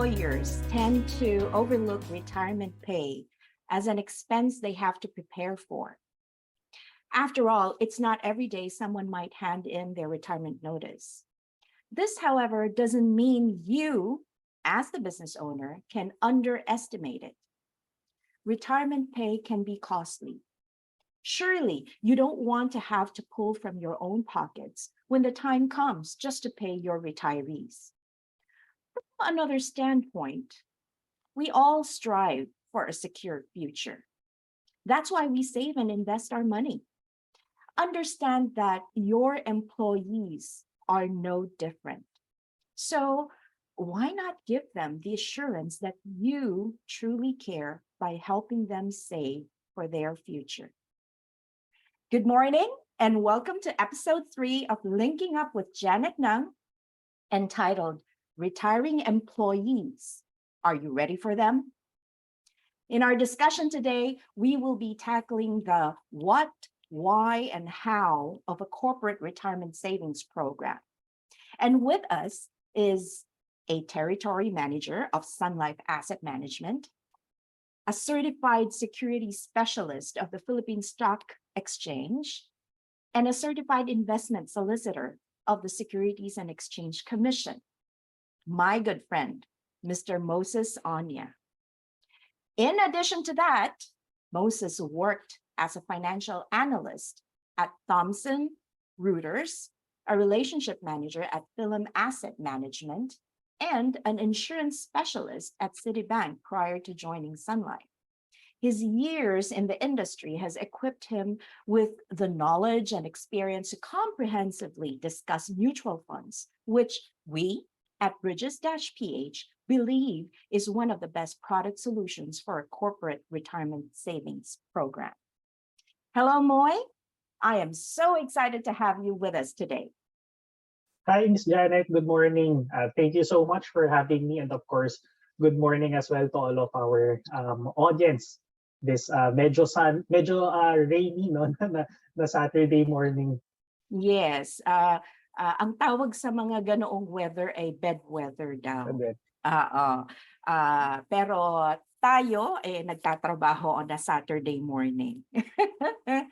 employers tend to overlook retirement pay as an expense they have to prepare for. After all, it's not every day someone might hand in their retirement notice. This, however, doesn't mean you, as the business owner, can underestimate it. Retirement pay can be costly. Surely, you don't want to have to pull from your own pockets when the time comes just to pay your retirees. From another standpoint, we all strive for a secure future. That's why we save and invest our money. Understand that your employees are no different. So why not give them the assurance that you truly care by helping them save for their future? Good morning and welcome to episode 3 of Linking Up with Janet Nung, entitled Retiring Employees. Are you ready for them? In our discussion today, we will be tackling the what, why, and how of a corporate retirement savings program. And with us is a territory manager of Sun Life Asset Management, a certified security specialist of the Philippine Stock Exchange, and a certified investment solicitor of the Securities and Exchange Commission, my good friend, Mr. Moses Onia. In addition to that, Moses worked as a financial analyst at Thomson Reuters, a relationship manager at Philem Asset Management, and an insurance specialist at Citibank prior to joining Sun Life. His years in the industry has equipped him with the knowledge and experience to comprehensively discuss mutual funds, which we at Bridges-PH believe is one of the best product solutions for a corporate retirement savings program. Hello, Moy. I am so excited to have you with us today. Hi, Ms. Janet. Good morning. Thank you so much for having me. And of course, good morning as well to all of our audience. This medyo rainy no, na Saturday morning. Yes. Ang tawag sa mga ganoong weather ay bed weather daw. Pero tayo nagtatrabaho on a Saturday morning.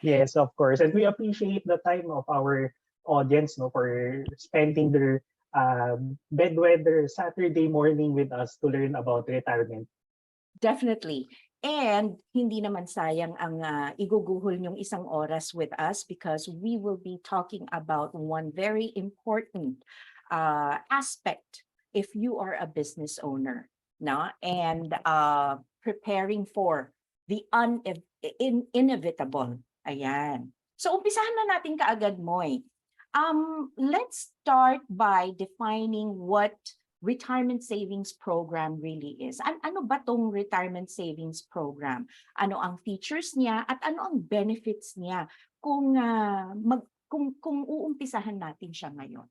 Yes, of course. And we appreciate the time of our audience for spending their bedweather Saturday morning with us to learn about retirement. Definitely. And hindi naman sayang ang iguguhol yung isang oras with us because we will be talking about one very important aspect if you are a business owner, no? And preparing for the inevitable. Ayan. So umpisahan na natin kaagad, Moy. Let's start by defining what retirement savings program really is. Ano ba tong retirement savings program? Ano ang features niya at ano ang benefits niya kung uumpisahan natin siya ngayon?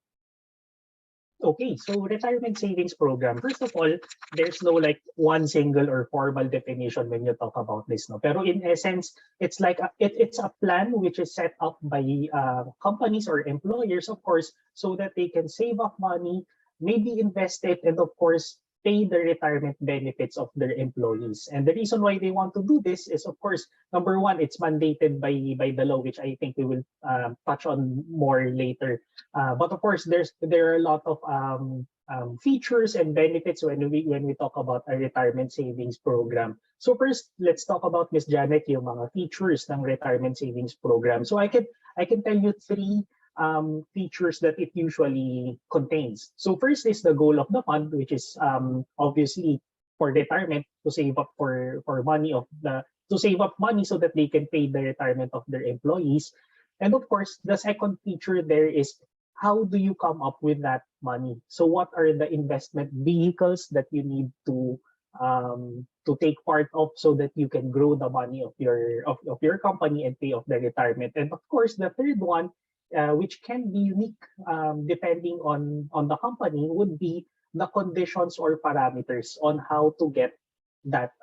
Okay, so retirement savings program. First of all, there's no like one single or formal definition when you talk about this, no. Pero in essence, it's like it's a plan which is set up by companies or employers, of course, so that they can save up money, maybe invest it, and of course pay the retirement benefits of their employees. And the reason why they want to do this is, of course, number one, it's mandated by the law, which I think we will touch on more later. But of course, there are a lot of features and benefits when we talk about a retirement savings program. So first, let's talk about, Miss Janet, yung mga features ng retirement savings program. So I can tell you 3 features that it usually contains. So first is the goal of the fund, which is obviously for retirement, to save up to save up money so that they can pay the retirement of their employees. And of course, the second feature there is how do you come up with that money? So what are the investment vehicles that you need to take part of so that you can grow the money of your company and pay off the retirement? And of course, the third one, which can be unique depending on the company, would be the conditions or parameters on how to get that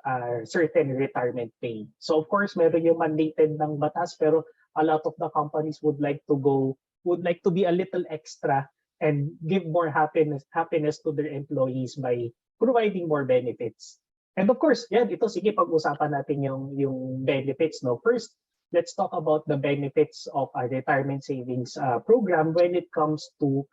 certain retirement pay. So of course, meron yung mandated ng batas, pero a lot of the companies would like to be a little extra and give more happiness to their employees by providing more benefits. And of course, yan, ito, sige, pag-usapan natin yung benefits, no? First, let's talk about the benefits of a retirement savings program when it comes to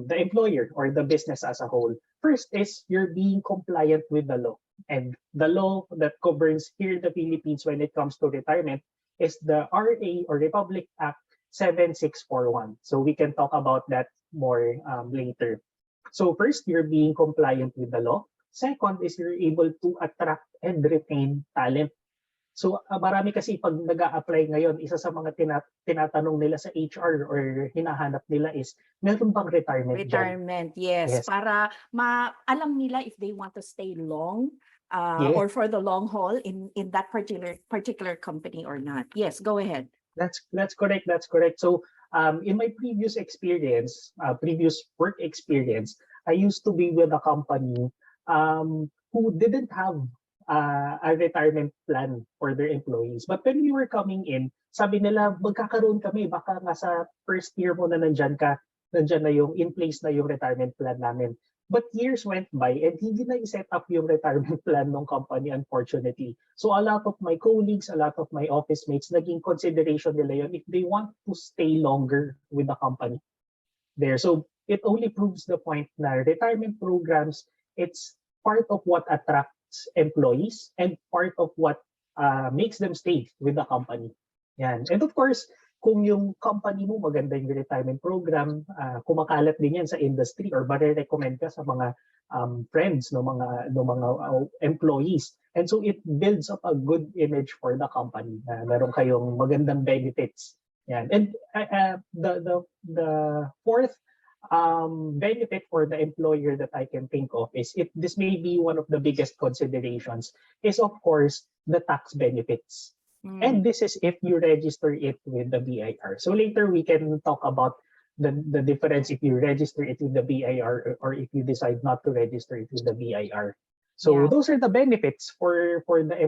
the employer or the business as a whole. First is you're being compliant with the law. And the law that governs here in the Philippines when it comes to retirement is the RA or Republic Act 7641. So we can talk about that more later. So first, you're being compliant with the law. Second is you're able to attract and retain talent. So marami kasi pag nag-a-apply ngayon, isa sa mga tinatanong nila sa HR or hinahanap nila is, meron bang retirement job? Retirement, yes. Yes. Para alam nila if they want to stay long Yes. or for the long haul in that particular company or not. Yes, go ahead. That's correct. That's correct. So in my previous experience, previous work experience, I used to be with a company who didn't have a retirement plan for their employees. But when we were coming in, sabi nila, magkakaroon kami, baka nga sa first year mo na nandyan na yung in place na yung retirement plan namin. But years went by and hindi na i-set up yung retirement plan ng company, unfortunately. So a lot of my colleagues, a lot of my office mates, naging consideration nila yun if they want to stay longer with the company there. So it only proves the point na retirement programs, it's part of what attracts employees and part of what makes them stay with the company. Yan. And of course, kung yung company mo maganda yung retirement program, kumakalat din yan sa industry or bare-recommend ka sa mga friends no mga employees. And so it builds up a good image for the company. Meron kayong magandang benefits. Yan. And the fourth benefit for the employer that I can think of is, if this may be one of the biggest considerations, is of course the tax benefits. And this is if you register it with the BIR. So later we can talk about the difference if you register it with the BIR or if you decide not to register it with the BIR. So those are the benefits for the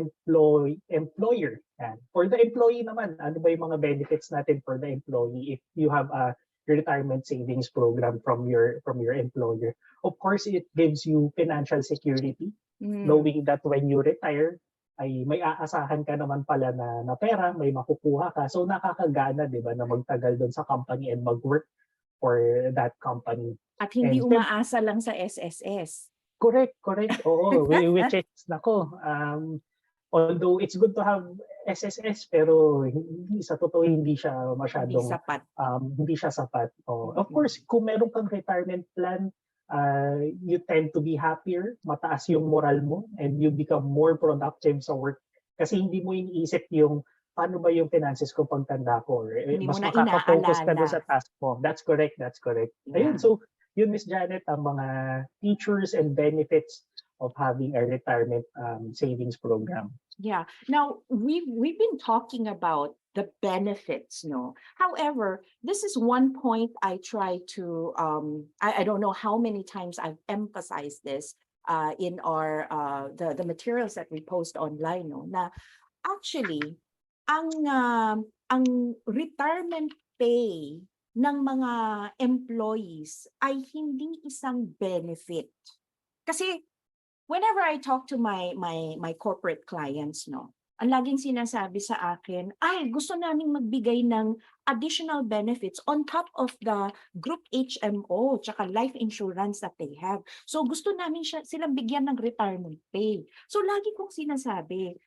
employer. And for the employee naman, ano ba yung mga benefits natin for the employee if you have a retirement savings program from your employer? Of course, it gives you financial security, knowing that when you retire, ay may aasahan ka naman pala na pera, may makukuha ka. So nakakagana, di ba, na magtagal doon sa company and mag-work for that company. At hindi And umaasa lang sa SSS. Correct. Oo, which is, nako, although it's good to have SSS, pero hindi, sa totoo hindi siya masyadong, hindi siya sapat. Of course, kung meron kang retirement plan, you tend to be happier, mataas yung moral mo, and you become more productive sa work. Kasi hindi mo iniisip yung, paano ba yung finances ko pagtanda ko? Mas makaka-focus ka doon sa task mo. That's correct. Yeah. Ayun, so yun, Miss Janet, ang mga features and benefits of having a retirement savings program. Yeah. Now, we've been talking about the benefits, no? However, this is one point I try to, I don't know how many times I've emphasized this in our, the materials that we post online, no? Na actually, ang retirement pay ng mga employees ay hindi isang benefit. Kasi whenever I talk to my corporate clients, no, ang laging sinasabi sa akin, ay gusto naming magbigay ng additional benefits on top of the group HMO tsaka life insurance that they have. So gusto namin silang bigyan ng retirement pay. So lagi kong sinasabi,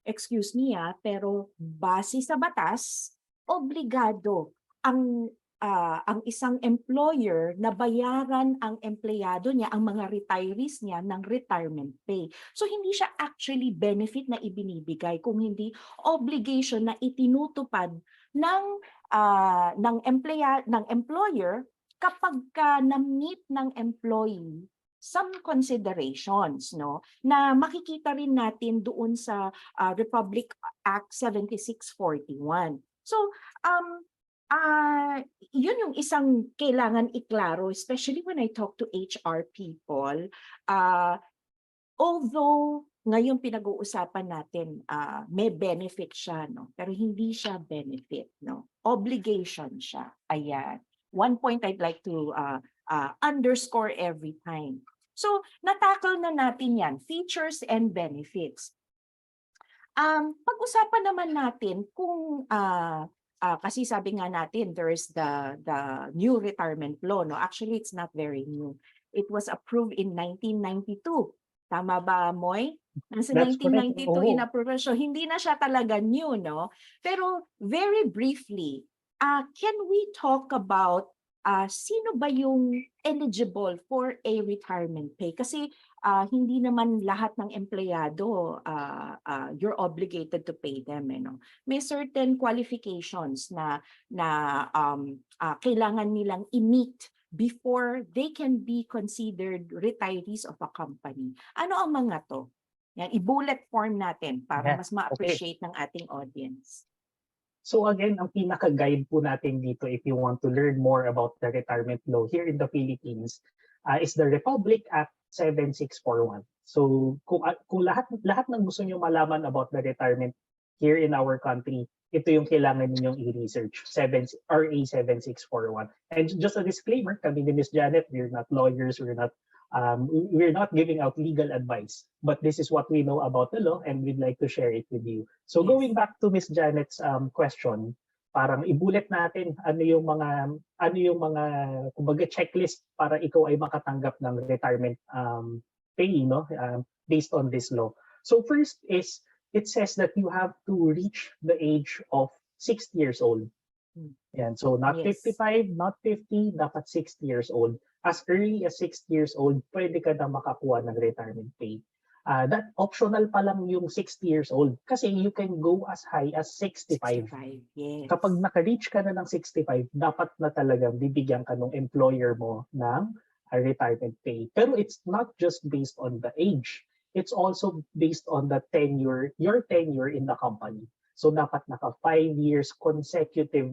excuse me pero base sa batas, obligado ang isang employer na bayaran ang empleyado niya, ang mga retirees niya ng retirement pay. So hindi siya actually benefit na ibinibigay, kung hindi obligation na itinutupad ng employer kapag na-meet ng employee some considerations, no, na makikita rin natin doon sa Republic Act 7641. So yun yung isang kailangan iklaro, especially when I talk to HR people. Although ngayon pinag-uusapan natin, may benefit siya, no? Pero hindi siya benefit, no? Obligation siya. Ayan. One point I'd like to underscore every time. So, natakal na natin yan, features and benefits. Pag-usapan naman natin kung kasi sabi nga natin there's the new retirement law, no? Actually, it's not very new. It was approved in 1992. Tama ba, Moy? Nasa That's correct. 1992 Oo. in-approve. So hindi na siya talaga new, no? Pero very briefly, can we talk about sino ba yung eligible for a retirement pay? Kasi hindi naman lahat ng empleyado you're obligated to pay them, no? May certain qualifications na kailangan nilang i-meet before they can be considered retirees of a company. Ano ang mga to? Yan, i-bullet form natin para Yeah. mas ma-appreciate ng ating audience. So again, ang pinaka-guide po natin dito if you want to learn more about the retirement law here in the Philippines is the Republic Act 7641. So kung lahat ng gusto niyo malaman about the retirement here in our country, ito yung kailangan ninyong i-research, RA 7641. And just a disclaimer, kami ni Ms. Janet, we're not lawyers, we're not giving out legal advice, but this is what we know about the law and we'd like to share it with you. So Yes. going back to Ms. Janet's question, parang ibulet natin ano yung mga kumbaga checklist para ikaw ay makatanggap ng retirement pay, no, based on this law. So first is it says that you have to reach the age of 60 years old. Yan. So not Yes. 55, not 50, dapat 60 years old. As early as 60 years old, pwede ka na makakuha ng retirement pay. That optional pa lang yung 60 years old kasi you can go as high as 65. 65, yes. Kapag naka-reach ka na ng 65, dapat na talagang bibigyan ka ng employer mo ng retirement pay. Pero it's not just based on the age. It's also based on the tenure, your tenure in the company. So dapat naka 5 years consecutive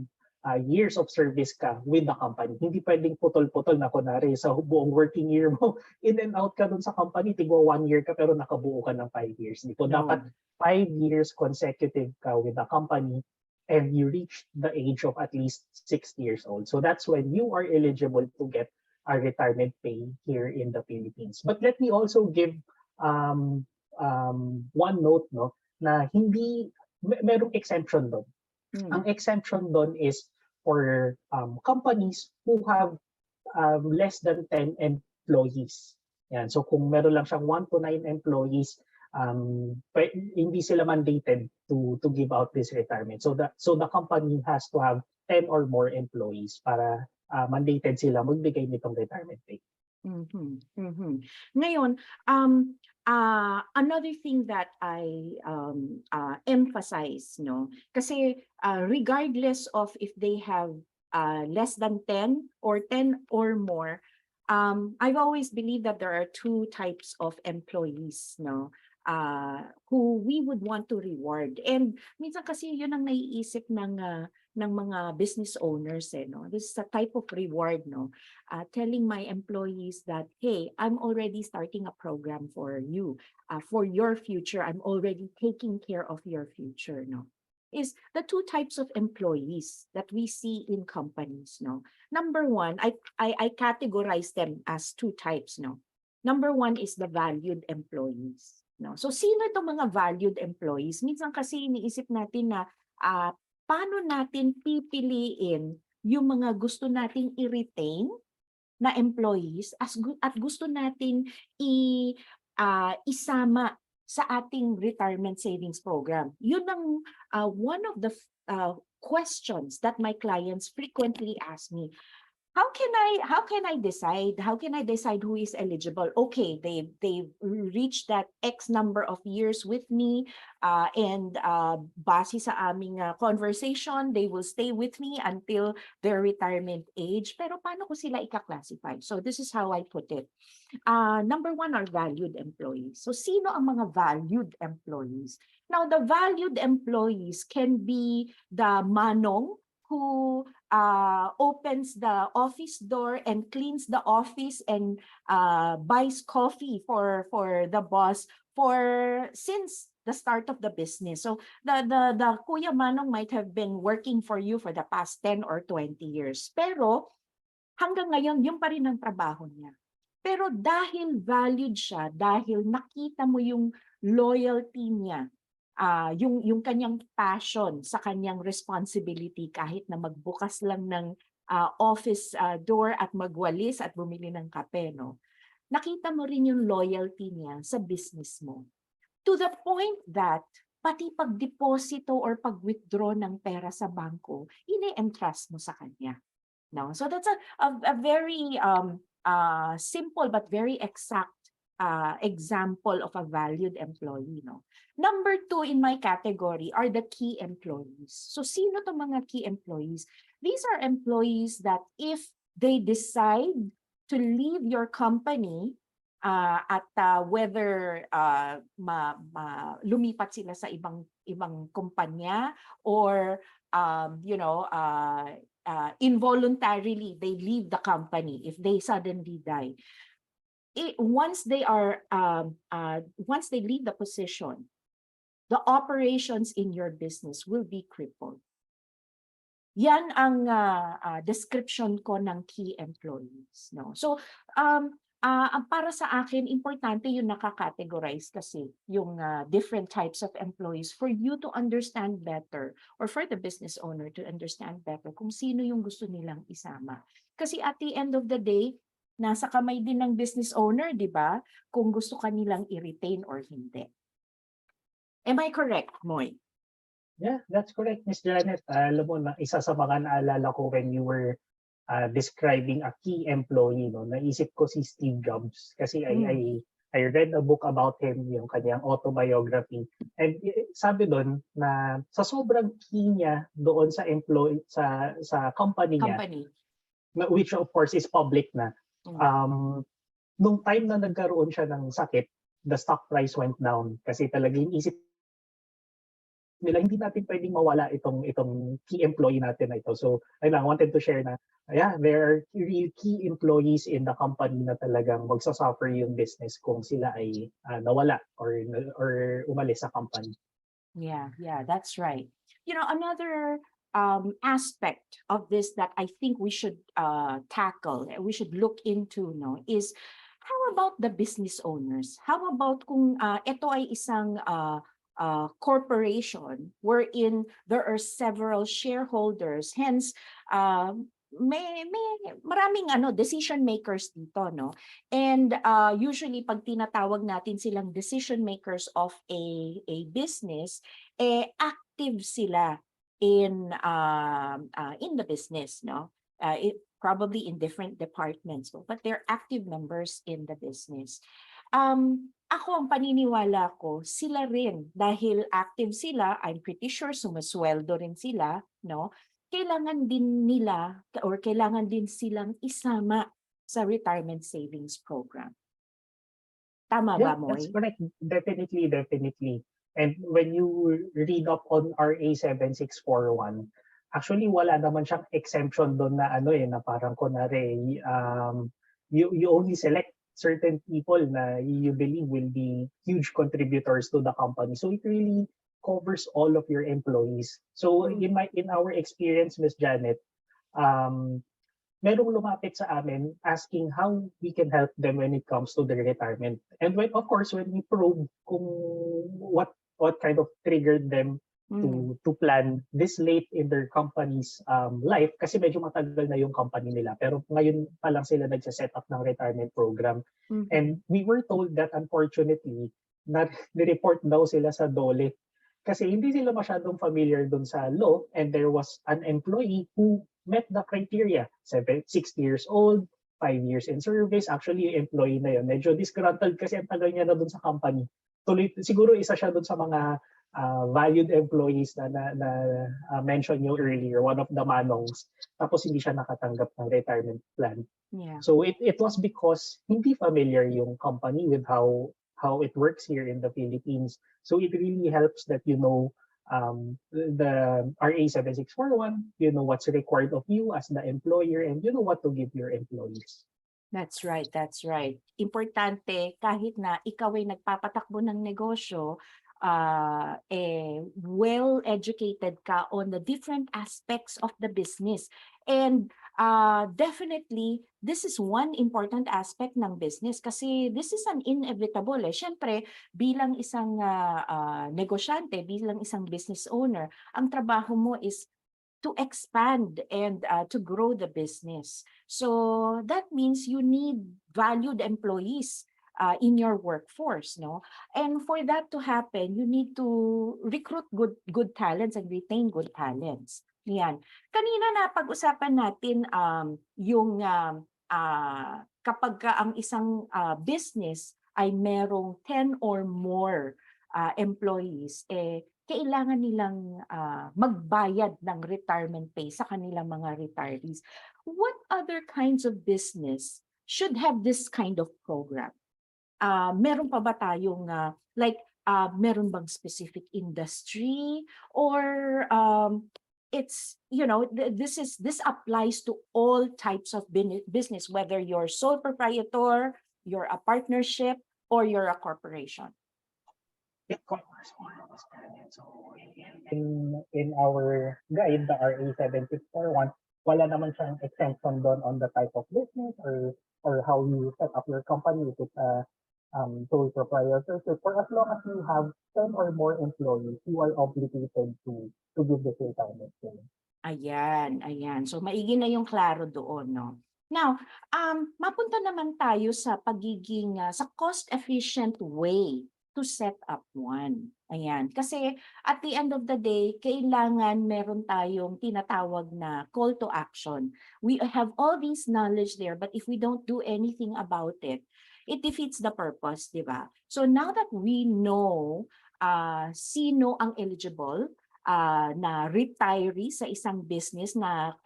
years of service ka with the company. Hindi pwedeng putol-putol na kunwari sa buong working year mo, in and out ka dun sa company, tigwa 1 year ka pero nakabuo ka ng 5 years. Dito No. dapat 5 years consecutive ka with the company and you reach the age of at least 60 years old. So that's when you are eligible to get a retirement pay here in the Philippines. But let me also give one note, no, na hindi merong exemption doon. Ang exemption doon is for companies who have less than 10 employees. Yan. So kung meron lang siyang 1 to 9 employees, hindi sila mandated to give out this retirement. So the company has to have 10 or more employees para mandated sila magbigay nitong retirement pay. Ngayon, another thing that I emphasize, no, kasi regardless of if they have less than 10 or 10 or more, I've always believed that there are two types of employees, no, who we would want to reward. And minsan kasi yun ang naiisip ng mga business owners, no. This is a type of reward, no. Telling my employees that, hey, I'm already starting a program for you, for your future. I'm already taking care of your future, no. Is the two types of employees that we see in companies, no. Number one, I categorize them as two types, no. Number one is the valued employees, no. So sino itong mga valued employees? Minsan kasi iniisip natin na paano natin pipiliin yung mga gusto nating i-retain na employees at gusto nating isama sa ating retirement savings program. Yun ang one of the questions that my clients frequently ask me. How can I decide? How can I decide who is eligible? Okay, they've reached that X number of years with me, and base sa aming conversation, they will stay with me until their retirement age. Pero paano ko sila ika-classify? So this is how I put it. Number one are valued employees. So sino ang mga valued employees? Now, the valued employees can be the manong who opens the office door and cleans the office and buys coffee for the boss since the start of the business. So the Kuya Manong might have been working for you for the past 10 or 20 years. Pero hanggang ngayon, yung pa rin ang trabaho niya. Pero dahil valued siya, dahil nakita mo yung loyalty niya, yung kanyang passion sa kanyang responsibility kahit na magbukas lang ng office door at magwalis at bumili ng kape, no? Nakita mo rin yung loyalty niya sa business mo. To the point that pati pag-deposito or pag-withdraw ng pera sa bangko, ini-entrust mo sa kanya. No? So that's a very simple but very exact example of a valued employee. No? Number 2 in my category are the key employees. So sino to mga key employees? These are employees that if they decide to leave your company, at whether lumipat sila sa ibang kumpanya or involuntarily they leave the company if they suddenly die. Once they leave the position, the operations in your business will be crippled. Yan ang description ko ng key employees, no? So para sa akin, importante yung nakakategorize kasi yung different types of employees for you to understand better or for the business owner to understand better kung sino yung gusto nilang isama. Kasi at the end of the day, nasa kamay din ng business owner, di ba? Kung gusto kanilang i-retain or hindi. Am I correct, Moy? Yeah, that's correct, Miss Janet. Alam mo, isa sa mga naalala ko when you were describing a key employee, no, naisip ko si Steve Jobs kasi I read a book about him, yung kanyang autobiography. And sabi doon na sa sobrang key niya doon sa employee sa company niya, which of course is public na. Nung time na nagkaroon siya ng sakit, the stock price went down kasi talagang isip nila hindi natin pwedeng mawala itong key employee natin na ito. So I wanted to share na there are real key employees in the company na talagang magsasuffer yung business kung sila ay nawala or umalis sa company. Yeah, that's right. You know, another aspect of this that I think we should tackle, we should look into, no, is how about the business owners? How about kung ito ay isang corporation wherein there are several shareholders, hence may maraming decision makers dito, no? And usually pag tinatawag natin silang decision makers of a business, active sila in the business, no? Probably in different departments, but they're active members in the business. Ako ang paniniwala ko, sila rin, dahil active sila, I'm pretty sure sumasweldo rin sila, no? Kailangan din nila or kailangan din silang isama sa retirement savings program. Tama ba, Moy? That's correct. Definitely. And when you read up on RA 7641, actually wala naman siyang exemption doon na na parang kunwari you only select certain people na you believe will be huge contributors to the company. So it really covers all of your employees. So in our experience, Miss Janet, merong lumapit sa amin asking how we can help them when it comes to their retirement. And when we probe kung what kind of triggered them to plan this late in their company's life, kasi medyo matagal na yung company nila pero ngayon pa lang sila nagsa-set up ng retirement program. And we were told that unfortunately ni-report daw sila sa DOLE kasi hindi sila masyadong familiar dun sa law, and there was an employee who met the criteria, 60 years old, 5 years in service. Actually yung employee na yun medyo disgruntled kasi ang tagal niya na dun sa company. Siguro isa siya dun sa mga valued employees na mention nyo earlier, one of the manongs, tapos hindi siya nakatanggap ng retirement plan. Yeah. So it was because hindi familiar yung company with how it works here in the Philippines. So it really helps that you know the RA 7641, you know what's required of you as the employer, and you know what to give your employees. That's right. Importante kahit na ikaw ay nagpapatakbo ng negosyo, well-educated ka on the different aspects of the business. And definitely, this is one important aspect ng business kasi this is an inevitable. Siyempre, bilang isang negosyante, bilang isang business owner, ang trabaho mo is to expand and to grow the business. So that means you need valued employees in your workforce, no? And for that to happen, you need to recruit good talents and retain good talents. Yan. Kanina napag-usapan natin yung kapag ang isang business ay merong 10 or more employees, kailangan nilang magbayad ng retirement pay sa kanilang mga retirees. What other kinds of business should have this kind of program? Meron pa ba tayong meron bang specific industry or it's this applies to all types of business, whether you're sole proprietor, you're a partnership, or you're a corporation? So in our guide, the RA 7641, wala naman siyang exemption doon on the type of business or how you set up your company, if it's a sole proprietorship. For as long as you have 10 or more employees, you are obligated to give the retirement pay. Ayan. So maigi na yung klaro doon, no? Now, mapunta naman tayo sa pagiging sa cost-efficient way to set up one. Ayan. Kasi at the end of the day, kailangan meron tayong tinatawag na call to action. We have all this knowledge there, but if we don't do anything about it, it defeats the purpose, di ba? So now that we know sino ang eligible na retiree sa isang business na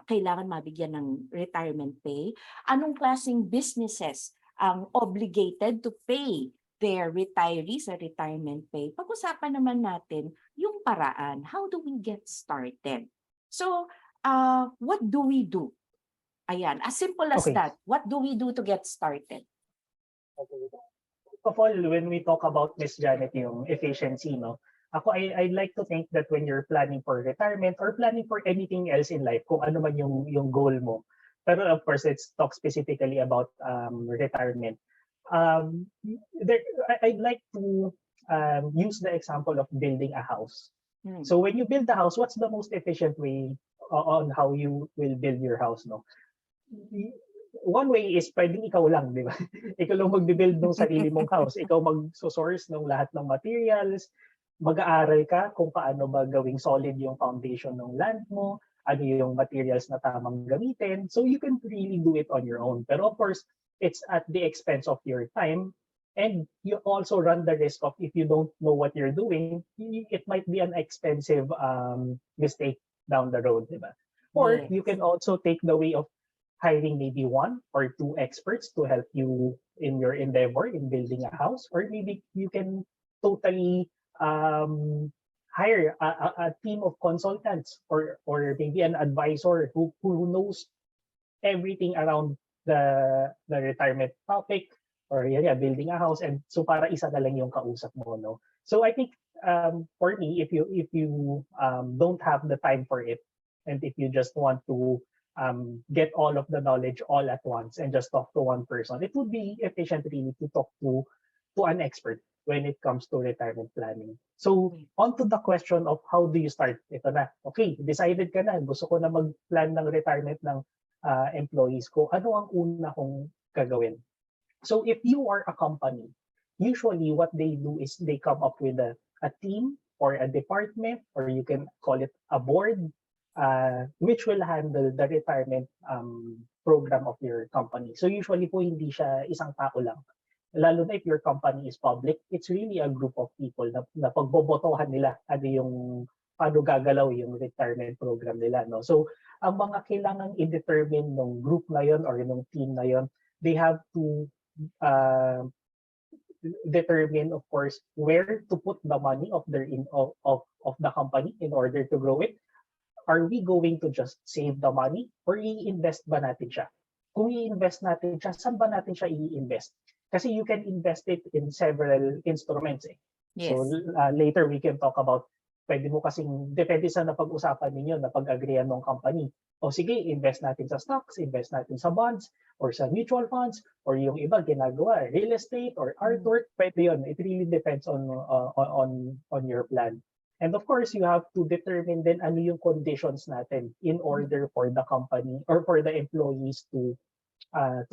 kailangan mabigyan ng retirement pay, anong klaseng businesses ang obligated to pay their retirees sa retirement pay, pag-usapan naman natin yung paraan. How do we get started? So, what do we do? Ayan, as simple as that. What do we do to get started? Okay. First of all, when we talk about, Miss Janet, yung efficiency, no? I'd like to think that when you're planning for retirement or planning for anything else in life, kung ano man yung goal mo, pero of course, let's talk specifically about retirement. I'd like to use the example of building a house. So when you build a house, what's the most efficient way on how you will build your house, no? One way is pwedeng ikaw lang, di ba? Ikaw lang mag-build ng sarili mong house. Ikaw mag-source ng lahat ng materials, mag-aaral ka kung paano ba gawing solid yung foundation ng land mo, ano yung materials na tamang gamitin. So you can really do it on your own. Pero of course, it's at the expense of your time. And you also run the risk of, if you don't know what you're doing, it might be an expensive mistake down the road, diba? Or you can also take the way of hiring maybe 1 or 2 experts to help you in your endeavor in building a house. Or maybe you can totally hire a team of consultants or maybe an advisor who knows everything around the retirement topic or building a house, and so para isa na lang yung kausap mo, no? So I think for me, if you don't have the time for it, and if you just want to get all of the knowledge all at once and just talk to one person, it would be efficient really to talk to an expert when it comes to retirement planning. So on to the question of how do you start? Ito na, okay, decided ka na, gusto ko na mag-plan ng retirement ng employees ko, ano ang una kong gagawin? So if you are a company, usually what they do is they come up with a team or a department, or you can call it a board, which will handle the retirement program of your company. So usually po hindi siya isang tao lang. Lalo na if your company is public, it's really a group of people na pagbobotohan nila ano yung paano gagalaw yung retirement program nila, no? So ang mga kailangan i-determine ng group na yon or ng team na yon, they have to determine, of course, where to put the money of the company in order to grow it. Are we going to just save the money or i-invest ba natin siya? Kung i-invest natin siya, saan ba natin siya i-invest? Kasi you can invest it in several instruments. So Yes. later we can talk about, pwede mo kasing, depende sa napag-usapan ninyo, napag-agreean ng company. O sige, invest natin sa stocks, invest natin sa bonds, or sa mutual funds, or yung iba ginagawa, real estate or artwork, pwede yun. It really depends on your plan. And of course, you have to determine then ano yung conditions natin in order for the company or for the employees to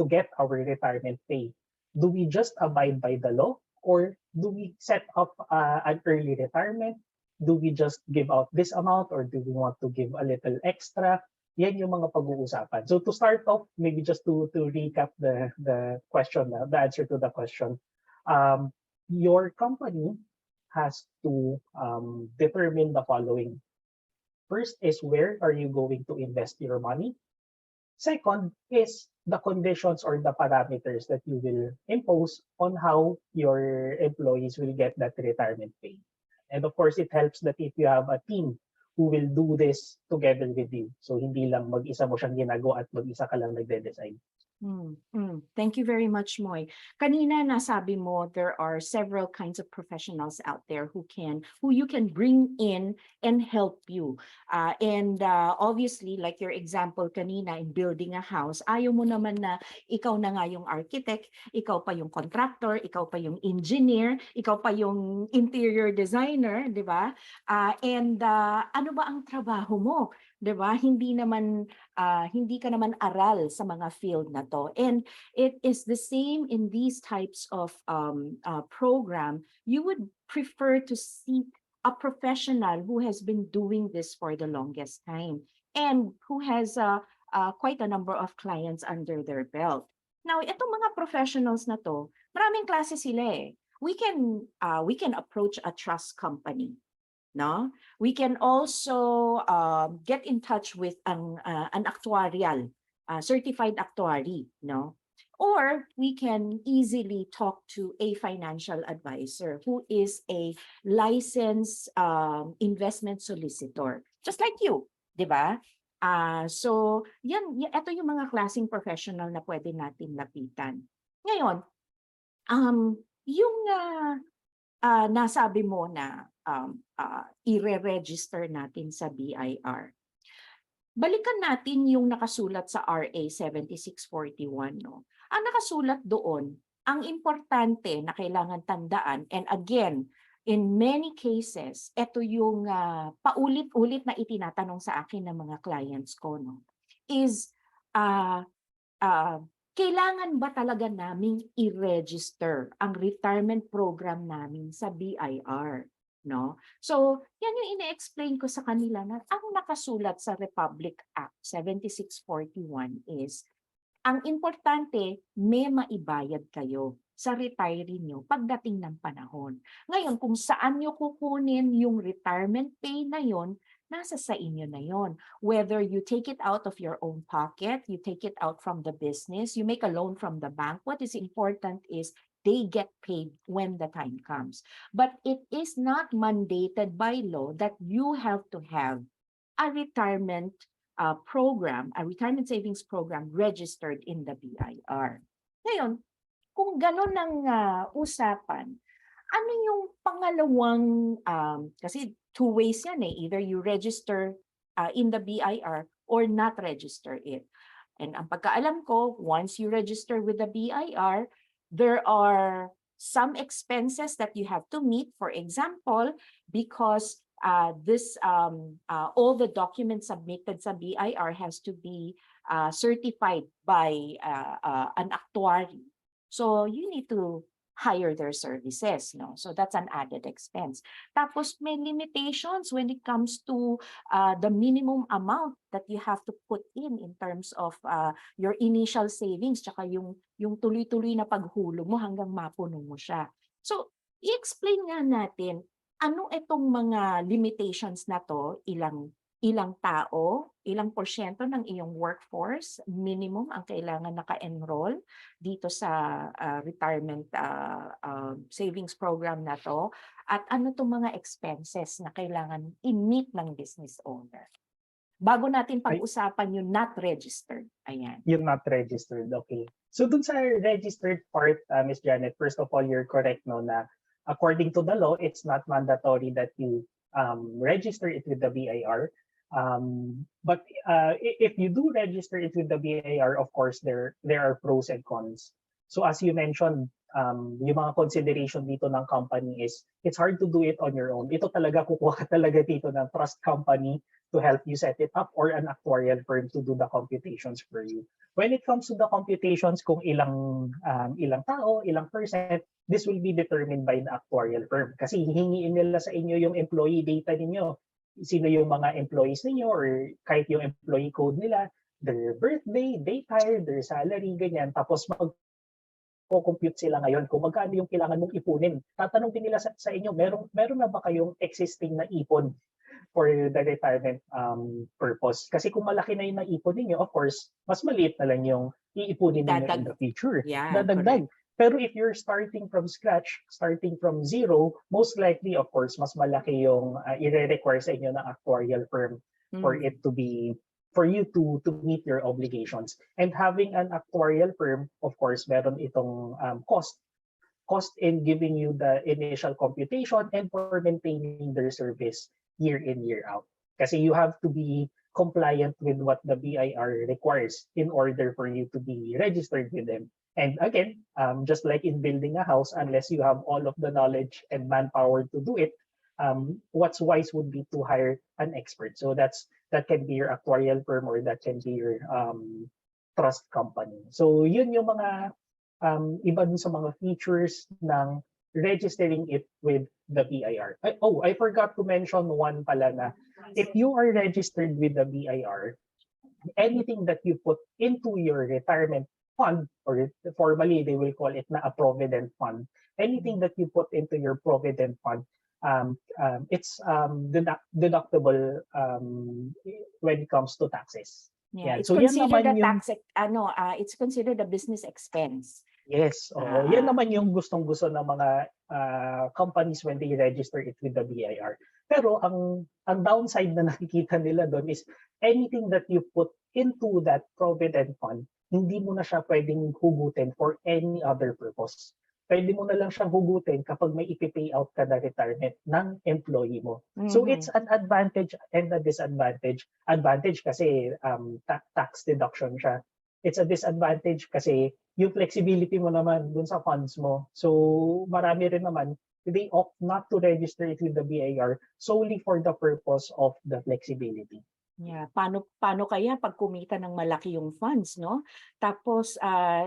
get our retirement pay. Do we just abide by the law, or do we set up an early retirement? Do we just give out this amount, or do we want to give a little extra? Yan yung mga pag-uusapan. So to start off, maybe just to recap the question, the answer to the question, your company has to determine the following. First is, where are you going to invest your money? Second is the conditions or the parameters that you will impose on how your employees will get that retirement pay. And of course, it helps that if you have a team who will do this together with you. So hindi lang mag-isa mo siyang ginagawa at mag-isa ka lang nagde-decide. Thank you very much, Moy. Kanina nasabi mo there are several kinds of professionals out there who you can bring in and help you. And obviously, like your example kanina in building a house, ayaw mo naman na ikaw na nga yung architect, ikaw pa yung contractor, ikaw pa yung engineer, ikaw pa yung interior designer, di ba? And ano ba ang trabaho mo? 'Di ba? Hindi ka naman aral sa mga field na to. And it is the same in these types of program. You would prefer to seek a professional who has been doing this for the longest time and who has quite a number of clients under their belt. Now, itong mga professionals na to, maraming klase sila eh. We can approach a trust company. No, we can also get in touch with an actuarial, certified actuary, no, or we can easily talk to a financial advisor who is a licensed investment solicitor, just like you, di ba? So ito yung mga klaseng professional na pwede natin lapitan. Ngayon, yung nasabi mo na i-register natin sa BIR. Balikan natin yung nakasulat sa RA 7641. No? Ang nakasulat doon, ang importante na kailangan tandaan, and again, in many cases, ito yung paulit-ulit na itinatanong sa akin ng mga clients ko, no? Is kailangan ba talaga naming i-register ang retirement program namin sa BIR? No? So, yan yung ine-explain ko sa kanila na ang nakasulat sa Republic Act 7641 is, ang importante, may maibayad kayo sa retiree nyo pagdating ng panahon. Ngayon, kung saan nyo kukunin yung retirement pay na yon, nasa sa inyo na yon. Whether you take it out of your own pocket, you take it out from the business, you make a loan from the bank, what is important is they get paid when the time comes. But it is not mandated by law that you have to have a retirement program, a retirement savings program registered in the BIR. Ngayon, kung gano'n ang usapan, ano yung pangalawang, kasi two ways yan eh, either you register in the BIR or not register it. And ang pagkaalam ko, once you register with the BIR, there are some expenses that you have to meet. For example, because all the documents submitted sa BIR has to be certified by an actuary. So you need to hire their services, no? So that's an added expense. Tapos may limitations when it comes to the minimum amount that you have to put in terms of your initial savings, tsaka yung tuloy-tuloy na paghulog mo hanggang mapuno mo siya. So i-explain nga natin, ano itong mga limitations na to, ilang tao, ilang porsyento ng iyong workforce, minimum ang kailangan naka-enroll dito sa retirement savings program na to, at ano itong mga expenses na kailangan i-meet ng business owner. Bago natin pag-usapan yung not registered. Ayan. Yung not registered, okay. So dun sa registered part, Ms. Janet, first of all, you're correct, no, na according to the law, it's not mandatory that you register it with the BIR. But if you do register it with the BIR, of course, there are pros and cons. So as you mentioned, yung mga consideration dito ng company is it's hard to do it on your own. Ito talaga, kukuha ka talaga dito ng trust company to help you set it up or an actuarial firm to do the computations for you. When it comes to the computations, kung ilang tao, ilang percent, this will be determined by the actuarial firm. Kasi hihingiin nila sa inyo yung employee data ninyo. Sino yung mga employees ninyo or kahit yung employee code nila, their birthday, date hire, their salary, ganyan. Tapos compute sila ngayon kung magkano yung kailangan mong ipunin. Tatanong din nila sa inyo, meron na ba kayong existing na ipon for the retirement purpose? Kasi kung malaki na yung naipon ninyo, of course, mas maliit na lang yung iipunin ninyo in the future. Yeah, Dadagdag. Pero if you're starting from scratch, starting from zero, most likely, of course, mas malaki yung i-require sa inyo ng actuarial firm for it to be for you to meet your obligations. And having an actuarial firm, of course, meron itong cost in giving you the initial computation and for maintaining their service year in, year out. Kasi you have to be compliant with what the BIR requires in order for you to be registered with them. And again, just like in building a house, unless you have all of the knowledge and manpower to do it, what's wise would be to hire an expert. So that can be your actuarial firm or that can be your trust company. So yun yung mga iba dun sa mga features ng registering it with the BIR. I forgot to mention one pala na if you are registered with the BIR, anything that you put into your retirement fund, or formally they will call it na a provident fund, anything that you put into your provident fund, it's deductible when it comes to taxes. Yeah, it's So yan considered naman a yung tax, it's considered a business expense. yes, yan naman yung gustong-gusto ng mga companies when they register it with the BIR. Pero ang downside na nakikita nila doon is anything that you put into that provident fund, hindi mo na siya pwedeng hugutin for any other purpose. Pwede mo na lang siyang hugutin kapag may ipipay out ka na retirement ng employee mo. So it's an advantage and a disadvantage. Advantage kasi tax deduction siya. It's a disadvantage kasi yung flexibility mo naman dun sa funds mo. So marami rin naman, they opt not to register it with the BIR solely for the purpose of the flexibility. Yeah, paano kaya pag kumita ng malaki yung funds, no? Tapos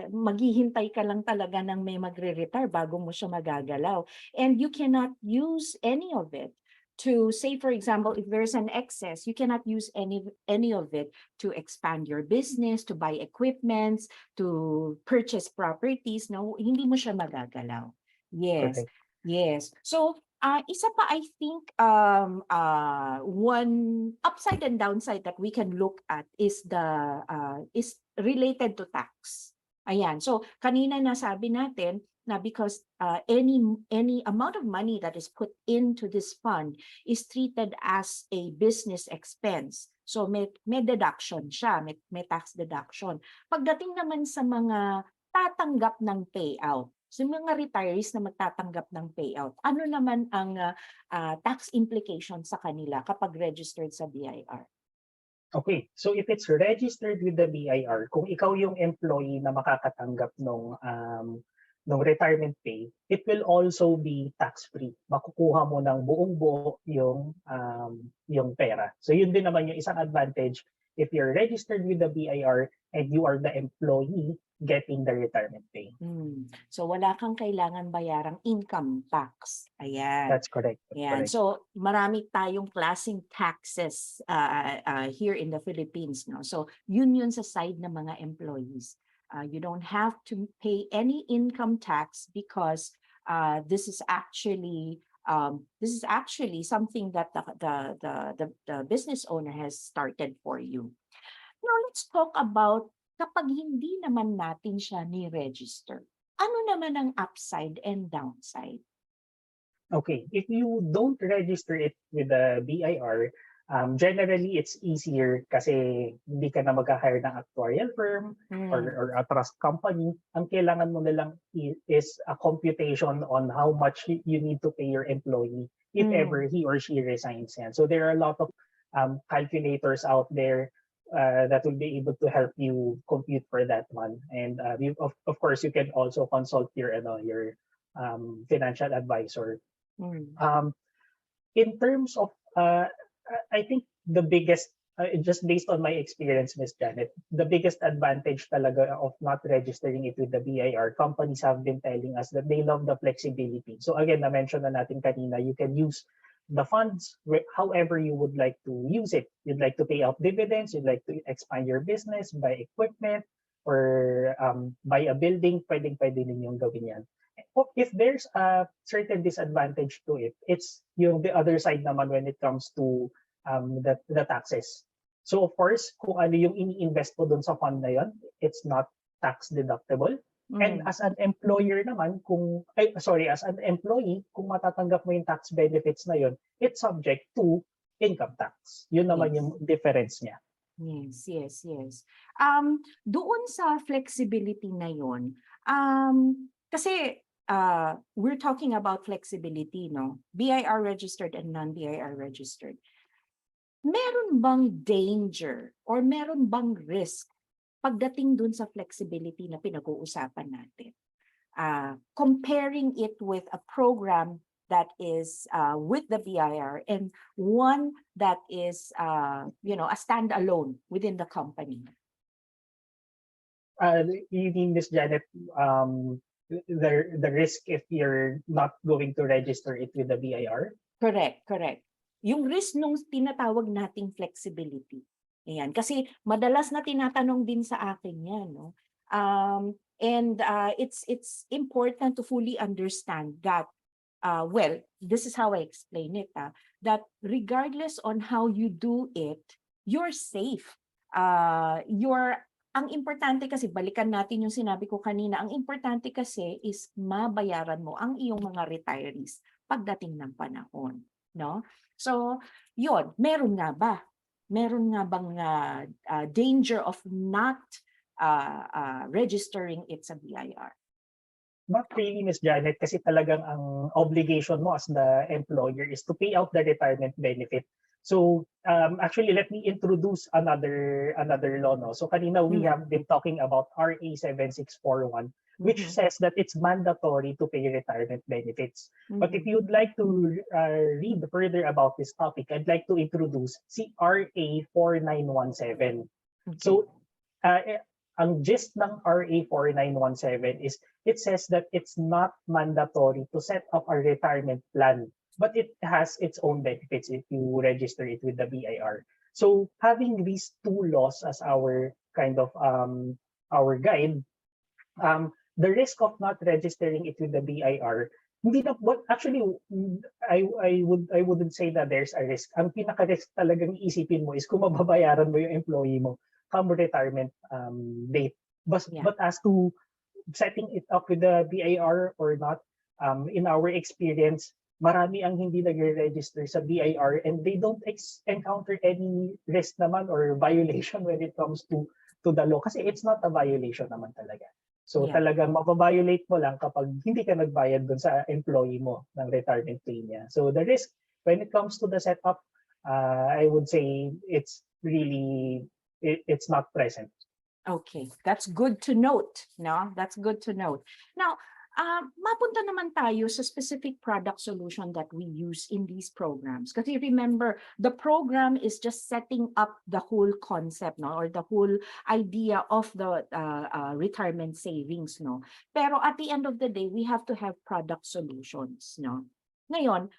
maghihintay ka lang talaga ng may magre-retire bago mo siya magagalaw. And you cannot use any of it to say, for example, if there's an excess, you cannot use any of it to expand your business, to buy equipments, to purchase properties, no? Hindi mo siya magagalaw. Yes. Correct. Yes. So isa pa, I think, one upside and downside that we can look at is is related to tax. Ayan. So kanina nasabi natin na because any amount of money that is put into this fund is treated as a business expense. So may deduction siya, may tax deduction. Pagdating naman sa mga tatanggap ng payout, so mga retirees na magtatanggap ng payout, ano naman ang tax implication sa kanila kapag registered sa BIR? Okay, so if it's registered with the BIR, kung ikaw yung employee na makakatanggap ng retirement pay, it will also be tax-free. Makukuha mo ng buong-buo yung pera. So yun din naman yung isang advantage if you're registered with the BIR and you are the employee getting the retirement pay. So wala kang kailangan bayarang income tax. Ayan. That's correct. Ayan. So marami tayong klaseng taxes here in the Philippines, no? So yun sa side ng mga employees. You don't have to pay any income tax because this is actually something that the business owner has started for you. Now let's talk about kapag hindi naman natin siya ni-register. Ano naman ang upside and downside? Okay, if you don't register it with the BIR, Generally, it's easier kasi hindi ka na mag-hire ng actuarial firm or a trust company. Ang kailangan mo na lang is a computation on how much you need to pay your employee if ever he or she resigns. Yan. So there are a lot of calculators out there that will be able to help you compute for that one. And of course, you can also consult your financial advisor. In terms of, I think the biggest, just based on my experience, Miss Janet, the biggest advantage talaga of not registering it with the BIR, companies have been telling us that they love the flexibility. So again, na-mention na natin kanina, you can use the funds however you would like to use it. You'd like to pay out dividends, you'd like to expand your business, buy equipment, or buy a building, pwedeng-pwede ninyong gawin yan. If there's a certain disadvantage to it, it's yung the other side naman when it comes to the taxes. So of course, kung ano yung ini-invest mo dun sa fund na yon, it's not tax deductible. And as an employer naman, as an employee, kung matatanggap mo yung tax benefits na yon, it's subject to income tax. Yun naman yung difference niya. Yes. Doon sa flexibility na yon, kasi we're talking about flexibility, no? BIR registered and non-BIR registered. Meron bang danger or meron bang risk pagdating dun sa flexibility na pinag-uusapan natin? Comparing it with a program that is with the BIR and one that is a standalone within the company. You mean, Ms. Janet, the risk if you're not going to register it with the BIR? Correct. Yung risk nung tinatawag nating flexibility. Ayan. Kasi madalas na tinatanong din sa akin yan. No? It's important to fully understand that, this is how I explain it, that regardless on how you do it, you're safe. Ang importante kasi, balikan natin yung sinabi ko kanina, ang importante kasi is mabayaran mo ang iyong mga retirees pagdating ng panahon. No? So, yun, meron nga bang danger of not registering it sa BIR? Not really, Ms. Janet, kasi talagang ang obligation mo as the employer is to pay out the retirement benefit. So actually, let me introduce another law. No? So kanina we have been talking about RA 7641, which says that it's mandatory to pay retirement benefits. But if you'd like to read further about this topic, I'd like to introduce RA 4917. Okay. So ang gist ng RA 4917 is it says that it's not mandatory to set up a retirement plan, but it has its own benefits if you register it with the BIR. So having these two laws as our kind of our guide, the risk of not registering it with the BIR, I wouldn't say that there's a risk. Ang pinaka-risk talagang isipin mo is kung mababayaran mo yung employee mo come retirement date. But as to setting it up with the BIR or not, in our experience, marami ang hindi nagre-register sa BIR and they don't encounter any risk naman or violation when it comes to the law kasi it's not a violation naman talaga. So talagang mababiolate mo lang kapag hindi ka nagbayad dun sa employee mo ng retirement pay niya. So the risk when it comes to the setup, I would say it's really it's not present. Okay, that's good to note. No, that's good to note. Now, mapunta naman tayo sa specific product solution that we use in these programs. Kasi remember, the program is just setting up the whole concept, no, or the whole idea of the retirement savings, no. Pero at the end of the day, we have to have product solutions, no. Ngayon,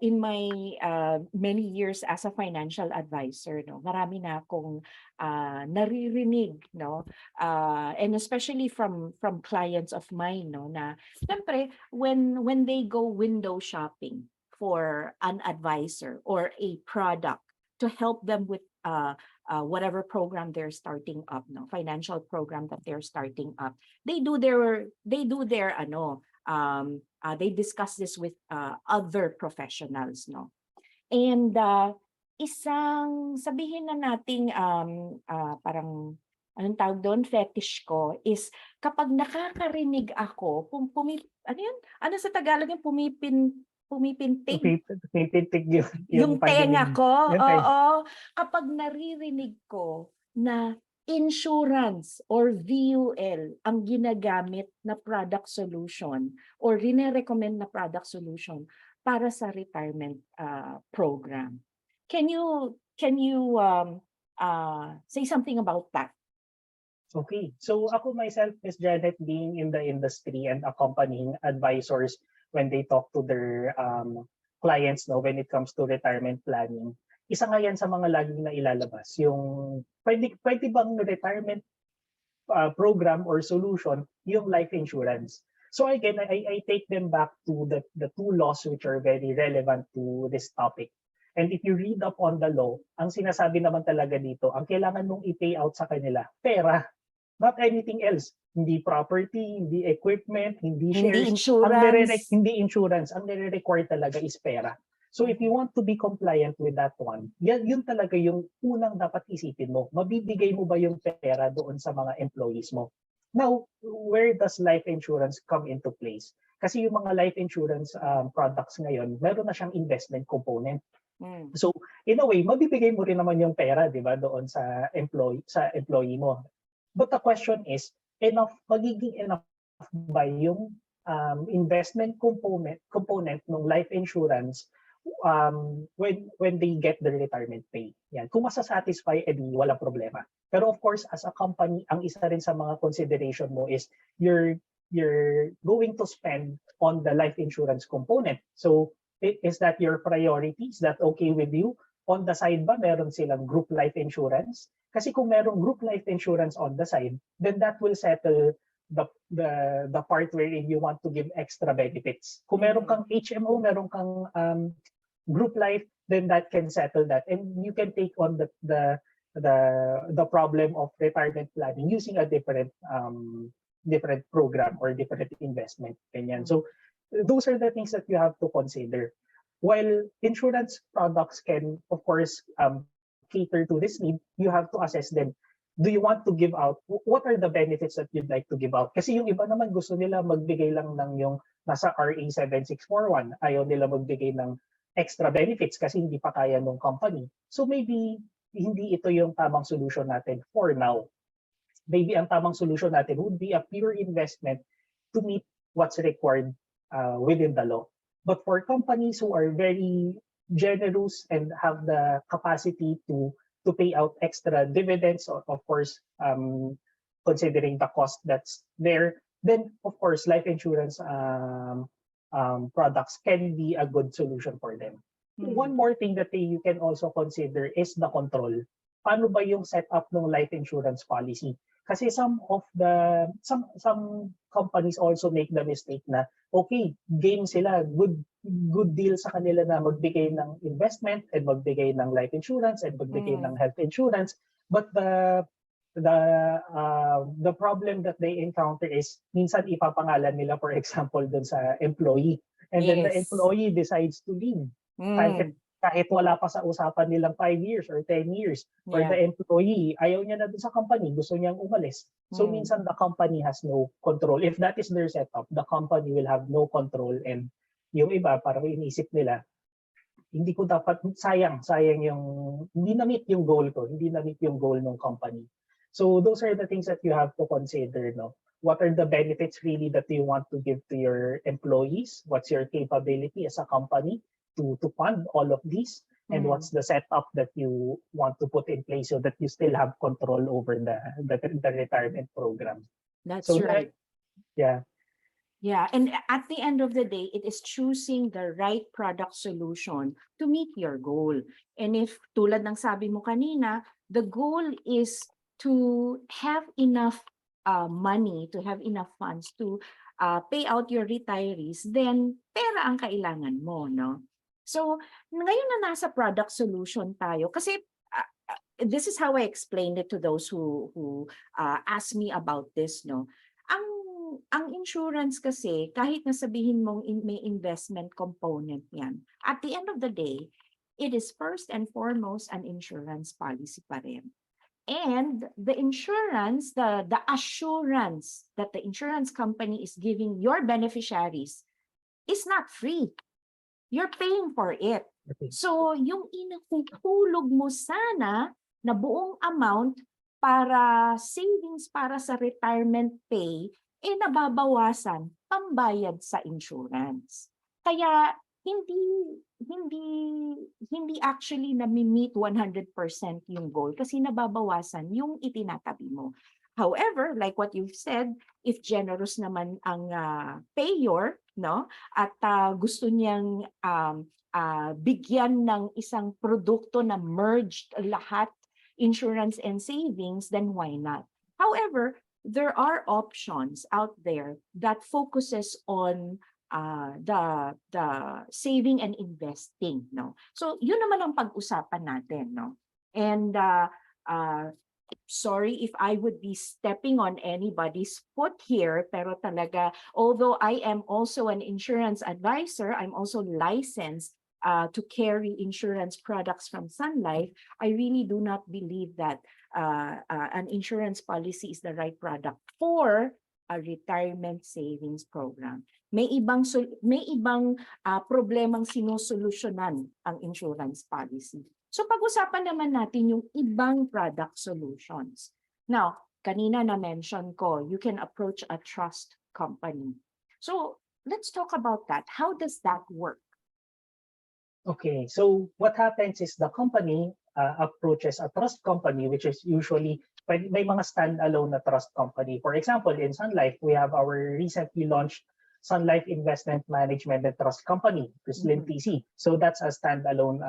in my many years as a financial advisor, no, marami na akong naririnig, no, and especially from clients of mine, no, na siyempre when they go window shopping for an advisor or a product to help them with whatever program they're starting up, no, financial program that they're starting up, they discuss this with other professionals, no. And isang sabihin na nating parang anong tawag doon, fetish ko is kapag nakakarinig ako, ano yun? Ano sa Tagalog yung pumipintig? Pipitig yung Yung tenga pandinig. ko, Yung oo. Kapag naririnig ko na insurance or VUL ang ginagamit na product solution or rine-recommend na product solution para sa retirement program. Can you say something about that? Okay. So ako myself, Miss Janet, being in the industry and accompanying advisors when they talk to their clients, no, when it comes to retirement planning, isa nga yan sa mga laging na ilalabas, yung pwede bang retirement program or solution yung life insurance. So again, I take them back to the two laws which are very relevant to this topic. And if you read up on the law, ang sinasabi naman talaga dito, ang kailangan mong i-pay out sa kanila, pera, not anything else. Hindi property, hindi equipment, hindi Hindi shares. insurance. Hindi insurance. Ang nire-require talaga is pera. So if you want to be compliant with that one, yun talaga yung unang dapat isipin mo. Mabibigay mo ba yung pera doon sa mga employees mo? Now, where does life insurance come into place? Kasi yung mga life insurance products ngayon, meron na siyang investment component. So, in a way, mabibigay mo rin naman yung pera, 'di ba, doon sa employee mo. But the question is, magiging enough ba yung investment component ng life insurance when they get their retirement pay? Yan. Kung masasatisfy, edi wala problema. Pero of course, as a company, ang isa rin sa mga consideration mo is you're going to spend on the life insurance component. So, is that your priority? Is that okay with you? On the side ba, meron silang group life insurance? Kasi kung merong group life insurance on the side, then that will settle the part wherein you want to give extra benefits. Kung meron kang HMO, meron kang group life, then that can settle that. And you can take on the problem of retirement planning using a different program or different investment. Ganyan. So those are the things that you have to consider. While insurance products can, of course, cater to this need, you have to assess them. Do you want to give out? What are the benefits that you'd like to give out? Kasi yung iba naman gusto nila magbigay lang ng yung nasa RA 7641. Ayaw nila magbigay ng extra benefits kasi hindi pa kaya ng company. So maybe hindi ito yung tamang solution natin for now. Maybe ang tamang solution natin would be a pure investment to meet what's required within the law. But for companies who are very generous and have the capacity to pay out extra dividends, of course, considering the cost that's there, then of course life insurance products can be a good solution for them. One more thing that you can also consider is the control. Paano ba yung setup ng life insurance policy? Kasi some companies also make the mistake na okay, game sila, good deal sa kanila na magbigay ng investment and magbigay ng life insurance and magbigay ng health insurance, but the problem that they encounter is minsan ipapangalan nila, for example, dun sa employee, and then the employee decides to leave kahit wala pa sa usapan nilang 5 years or 10 years, or the employee, ayaw niya na dun sa company, gusto niyang umalis. So minsan the company has no control. If that is their setup, the company will have no control, and yung iba, parang inisip nila, hindi ko dapat, sayang yung, hindi na-meet yung goal ko, hindi na-meet yung goal ng company. So those are the things that you have to consider, no? What are the benefits really that you want to give to your employees? What's your capability as a company to fund all of these? And what's the setup that you want to put in place so that you still have control over the retirement program? That's right. Yeah. Yeah, and at the end of the day, it is choosing the right product solution to meet your goal. And if, tulad ng sabi mo kanina, the goal is to have enough money, to have enough funds to pay out your retirees, then pera ang kailangan mo, no? So, ngayon na nasa product solution tayo, kasi this is how I explained it to those who ask me about this, no? Ang insurance kasi, kahit na sabihin mong may investment component yan, at the end of the day, it is first and foremost an insurance policy pa rin. And the insurance, the assurance that the insurance company is giving your beneficiaries is not free. You're paying for it. Okay. So yung inahuhulog mo sana na buong amount para savings para sa retirement pay, nababawasan pambayad sa insurance. Kaya hindi actually nami-meet 100% yung goal kasi nababawasan yung itinatabi mo. However, like what you've said, if generous naman ang payor, no, at gusto niyang bigyan ng isang produkto na merged lahat, insurance and savings, then why not? However, there are options out there that focuses on the saving and investing, no? So yun naman ang pag-usapan natin, no? And sorry if I would be stepping on anybody's foot here, pero talaga, although I am also an insurance advisor, I'm also licensed to carry insurance products from Sun Life. I really do not believe that an insurance policy is the right product for a retirement savings program. May ibang problemang sinusolusyonan ang insurance policy. So pag-usapan naman natin yung ibang product solutions. Now, kanina na-mention ko, you can approach a trust company. So let's talk about that. How does that work? Okay, so what happens is the company approaches a trust company, which is usually may mga standalone na trust company. For example, in Sun Life, we have our recently launched Sun Life Investment Management and Trust Company, Slim TC. So that's a standalone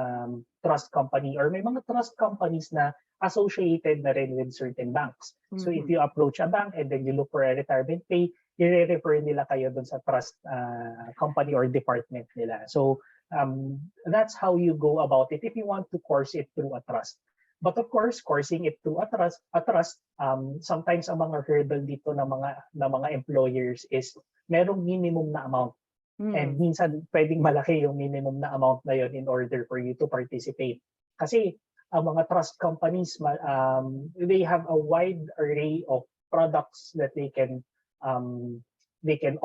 trust company, or may mga trust companies na associated na rin with certain banks. So if you approach a bank and then you look for a retirement pay, i-refer nila kayo dun sa trust company or department nila. So that's how you go about it if you want to course it through a trust. But of course, coursing it through a trust, sometimes ang mga hurdle dito ng mga employers is merong minimum na amount. And minsan pwedeng malaki yung minimum na amount na yon in order for you to participate. Kasi ang mga trust companies, they have a wide array of products that they can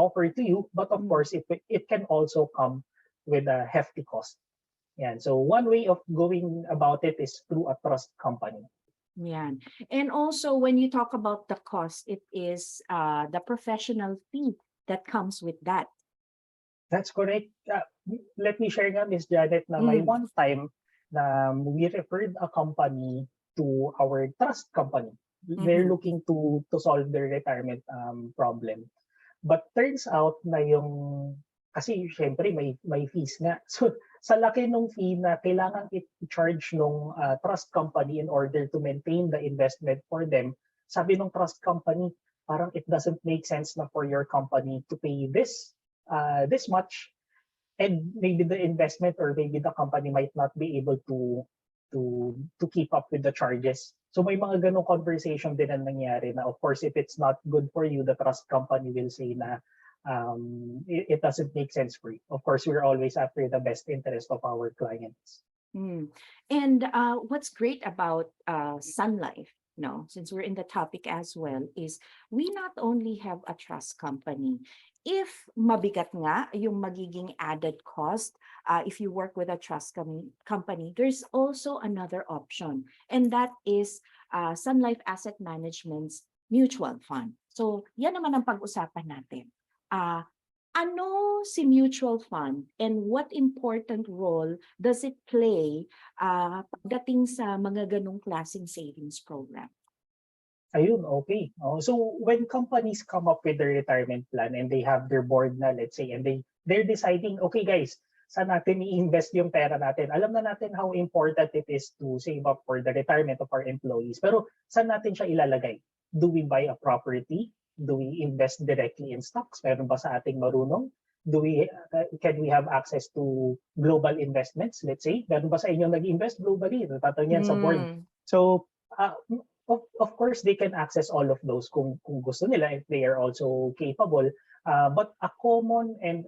offer to you. But of course, it can also come with a hefty cost. Yan. So one way of going about it is through a trust company. Yan. And also when you talk about the cost, it is the professional fee that comes with that. That's correct. Let me share nga, Ms. Janet, na may one time na we referred a company to our trust company. They're looking to solve their retirement problem. But turns out na kasi syempre may fees nga. So sa laki ng fee na kailangan i-charge ng trust company in order to maintain the investment for them, sabi ng trust company, parang it doesn't make sense na for your company to pay this much, and maybe the investment or maybe the company might not be able to keep up with the charges. So may mga ganong conversation din ang nangyari na of course if it's not good for you, the trust company will say na it doesn't make sense for you. Of course, we're always after the best interest of our clients. And what's great about Sun Life, since we're in the topic as well, is we not only have a trust company. If mabigat nga yung magiging added cost, if you work with a trust company, there's also another option, and that is Sun Life Asset Management's mutual fund. So yan naman ang pag-usapan natin. Ano si mutual fund and what important role does it play pagdating sa mga ganong klaseng savings program? Ayun, okay. So when companies come up with their retirement plan and they have their board na, let's say, and they're deciding, okay guys, saan natin i-invest yung pera natin? Alam na natin how important it is to save up for the retirement of our employees. Pero saan natin siya ilalagay? Do we buy a property? Do we invest directly in stocks? Meron ba sa ating marunong? Can we have access to global investments, let's say? Meron ba sa inyo nag-invest globally? Tatanong yan sa board. So, of course, they can access all of those kung gusto nila, if they are also capable. But a common and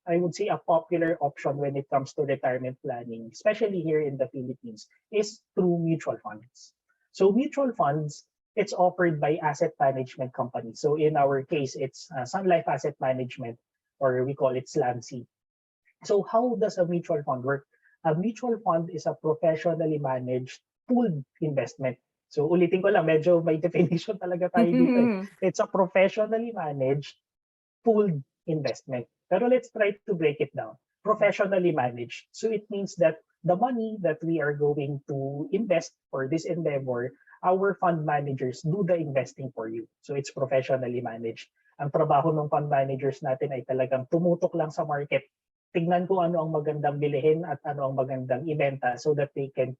I would say a popular option when it comes to retirement planning, especially here in the Philippines, is through mutual funds. So mutual funds, it's offered by asset management companies. So in our case, it's Sun Life Asset Management, or we call it SLAMC. So how does a mutual fund work? A mutual fund is a professionally managed pooled investment. So ulitin ko lang, medyo may definition talaga tayo dito eh. It's a professionally managed pooled investment. Pero let's try to break it down. Professionally managed. So it means that the money that we are going to invest for this endeavor, our fund managers do the investing for you. So it's professionally managed. Ang trabaho ng fund managers natin ay talagang tumutok lang sa market. Tignan ko ano ang magandang bilihin at ano ang magandang ibenta so that they can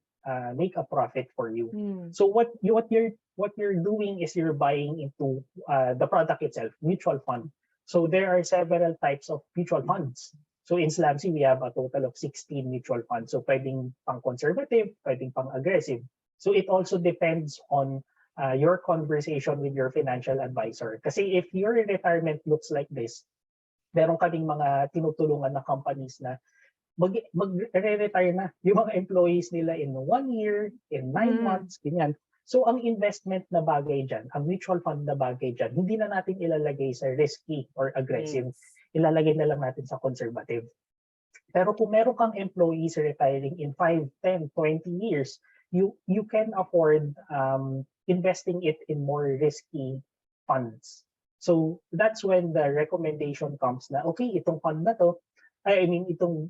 make a profit for you. So what you're doing is you're buying into the product itself, mutual fund. So there are several types of mutual funds. So in SLAMC, we have a total of 16 mutual funds. So pwedeng pang conservative, pwedeng pang aggressive. So it also depends on your conversation with your financial advisor. Kasi if your retirement looks like this, meron kaming mga tinutulungan na companies na mag-retire na yung mga employees nila in 1 year, in 9 months, ganyan. So ang investment na bagay dyan, ang mutual fund na bagay dyan, hindi na natin ilalagay sa risky or aggressive. Ilalagay na lang natin sa conservative. Pero kung meron kang employees retiring in 5, 10, 20 years, you can afford investing it in more risky funds. So that's when the recommendation comes na, okay, itong fund na to, itong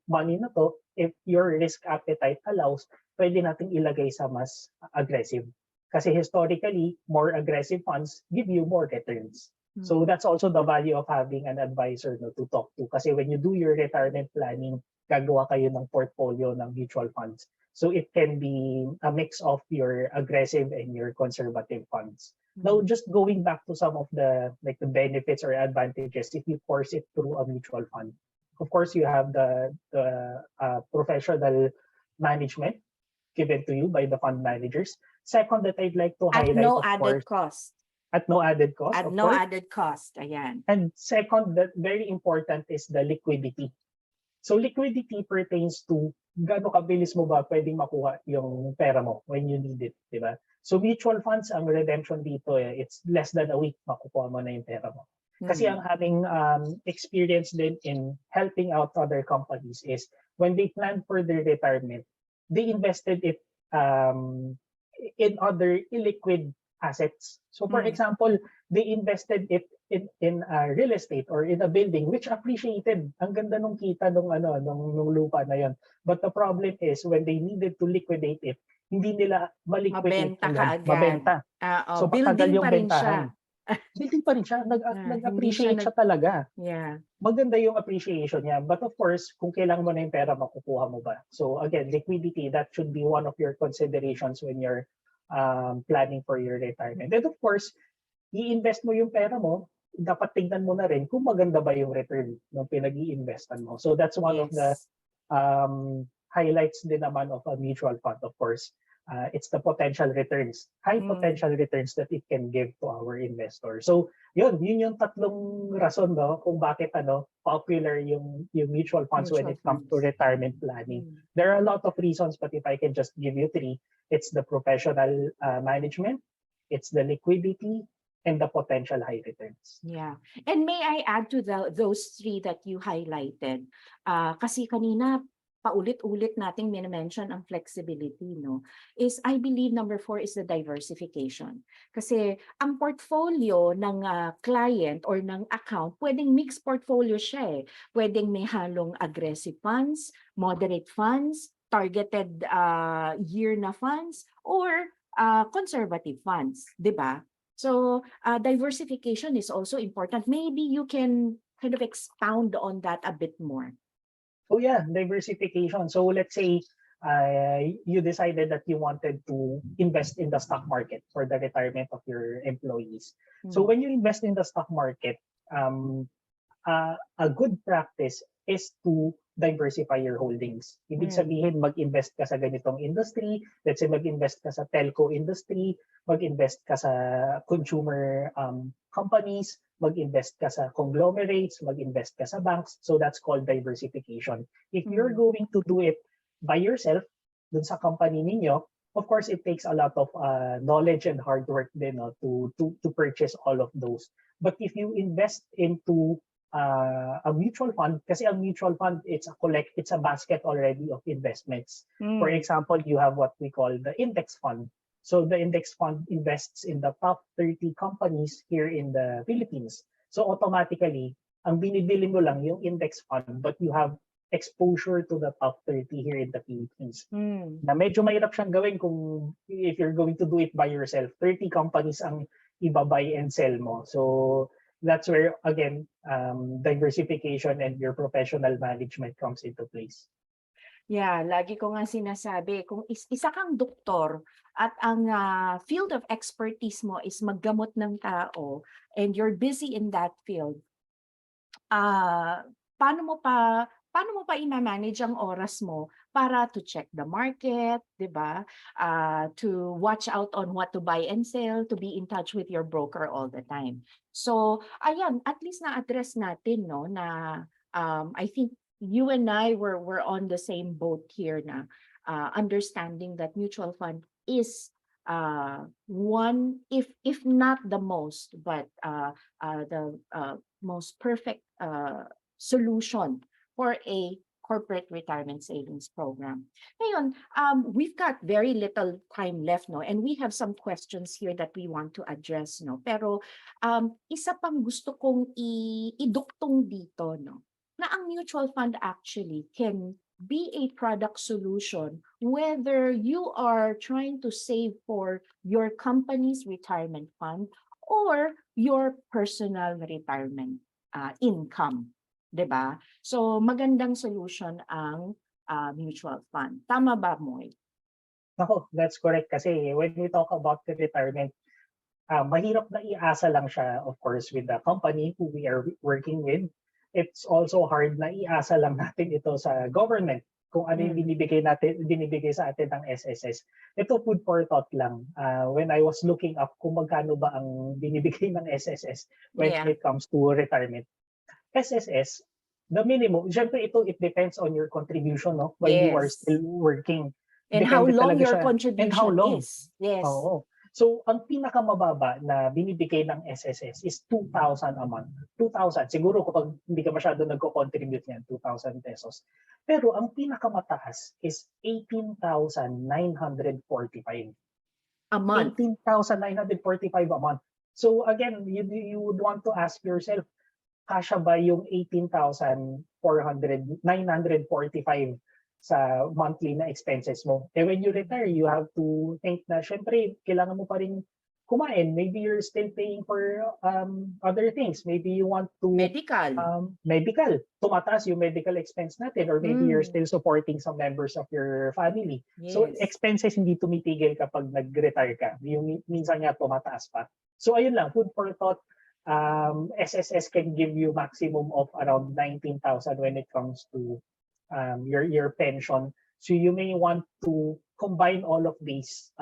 money na to, if your risk appetite allows, pwede nating ilagay sa mas aggressive. Kasi historically, more aggressive funds give you more returns. So that's also the value of having an advisor to talk to. Kasi when you do your retirement planning, gagawa kayo ng portfolio ng mutual funds. So it can be a mix of your aggressive and your conservative funds. Now, just going back to some of the benefits or advantages if you force it through a mutual fund. Of course, you have the professional management given to you by the fund managers. Second, that I'd like to highlight, no of added course, cost. at no added cost. At no added cost. Ayan. And second, that very important is the liquidity. So liquidity pertains to gaano kabilis mo ba pwedeng makuha yung pera mo when you need it, di ba? So mutual funds, ang redemption dito, it's less than a week makukuha mo na yung pera mo. Kasi ang having experience din in helping out other companies is when they plan for their retirement, they invested it in other illiquid assets. So for example, they invested it in real estate or in a building which appreciated. Ang ganda nung kita nung lupa na yon. But the problem is when they needed to liquidate it, hindi nila maliquidate mabenta. So building pa rin siya. Building pa rin siya. Nag-appreciate siya talaga. Yeah. Maganda yung appreciation niya. But of course, kung kailangan mo na yung pera, makukuha mo ba? So again, liquidity, that should be one of your considerations when you're planning for your retirement. And of course, i-invest mo yung pera mo, dapat tingnan mo na rin kung maganda ba yung return ng pinag-i-investan mo. So that's one of the highlights din naman of a mutual fund, of course. It's the potential returns, high potential returns that it can give to our investors. So yun yung tatlong rason kung bakit popular yung mutual funds when it comes to retirement planning. There are a lot of reasons, but if I can just give you 3, it's the professional management, it's the liquidity, and the potential high returns. Yeah. And may I add to those 3 that you highlighted? Kasi kanina, paulit-ulit nating minamention ang flexibility, no? Is I believe number 4 is the diversification. Kasi ang portfolio ng client or ng account, pwedeng mixed portfolio siya eh. Pwedeng may halong aggressive funds, moderate funds, targeted year na funds, or conservative funds, di ba? So diversification is also important. Maybe you can kind of expound on that a bit more. Oh yeah, diversification. So let's say you decided that you wanted to invest in the stock market for the retirement of your employees. So when you invest in the stock market, a good practice is to diversify your holdings. Ibig Mm. sabihin, mag-invest ka sa ganitong industry. Let's say mag-invest ka sa telco industry, mag-invest ka sa consumer companies, mag-invest ka sa conglomerates, mag-invest ka sa banks. So that's called diversification. If you're Mm. going to do it by yourself, dun sa company ninyo, of course, it takes a lot of knowledge and hard work din, no, to purchase all of those. But if you invest into a mutual fund, kasi a mutual fund, it's a basket already of investments. For Mm. example, you have what we call the index fund. So the index fund invests in the top 30 companies here in the Philippines. So automatically, ang binibili mo lang yung index fund, but you have exposure to the top 30 here in the Philippines. Mm. Na medyo mahirap siyang gawin kung if you're going to do it by yourself. 30 companies ang iba-buy and sell mo. So that's where, again, diversification and your professional management comes into place. Yeah, lagi ko nga sinasabi, kung isa kang doktor at ang field of expertise mo is maggamot ng tao and you're busy in that field, paano mo pa i-manage ang oras mo para to check the market, 'di ba? To watch out on what to buy and sell, to be in touch with your broker all the time. So, ayan, at least na-address natin, no, na I think you and I were on the same boat here na understanding that mutual fund is one, if not the most, but the most perfect solution for a corporate retirement savings program. Ngayon, we've got very little time left, no? And we have some questions here that we want to address, no? Pero isa pang gusto kong iduktong dito, no? Na ang mutual fund actually can be a product solution whether you are trying to save for your company's retirement fund or your personal retirement income, 'di ba? So magandang solution ang mutual fund. Tama ba, Moy? Ako, that's correct. Kasi when we talk about the retirement, mahirap na iasa lang siya, of course, with the company who we are working with. It's also hard na iasa lang natin ito sa government kung ano yung binibigay sa atin ng SSS. Ito food for thought lang. When I was looking up kung magkano ba ang binibigay ng SSS when Yeah. it comes to retirement. SSS, the minimum, syempre ito, it depends on your contribution, no? While you are Yes. still working. And how Depende long talaga your siya. contribution And how long? is. Yes. Oo. So, ang pinakamababa na binibigay ng SSS is 2,000 a month. 2,000. Siguro kapag hindi ka masyado nagko-contribute yan, 2,000 pesos. Pero ang pinakamataas is 18,945. A month. 18,945 a month. So again, you would want to ask yourself, kasya ba yung 945 sa monthly na expenses mo? Eh when you retire, you have to think na syempre, kailangan mo pa rin kumain. Maybe you're still paying for other things. Maybe you want to Medical. medical. Tumataas yung medical expense natin, or maybe you're Mm. still supporting some members of your family. So Yes. expenses hindi tumitigil kapag nag-retire ka. Yung minsan nga tumataas pa. So ayun lang, food for thought. SSS can give you maximum of around 19,000 when it comes to your pension. So you may want to combine all of these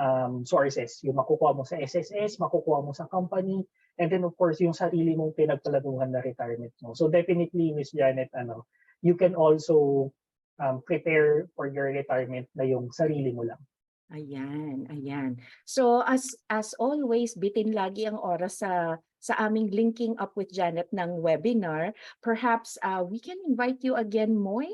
sources. Yung makukuha mo sa SSS, makukuha mo sa company, and then of course yung sarili mong pinagplanuhan na retirement mo. So definitely, Miss Janet, you can also prepare for your retirement na yung sarili mo lang. Ayan, ayan. So as always, bitin lagi ang oras sa aming linking up with Janet ng webinar. Perhaps we can invite you again, Moy,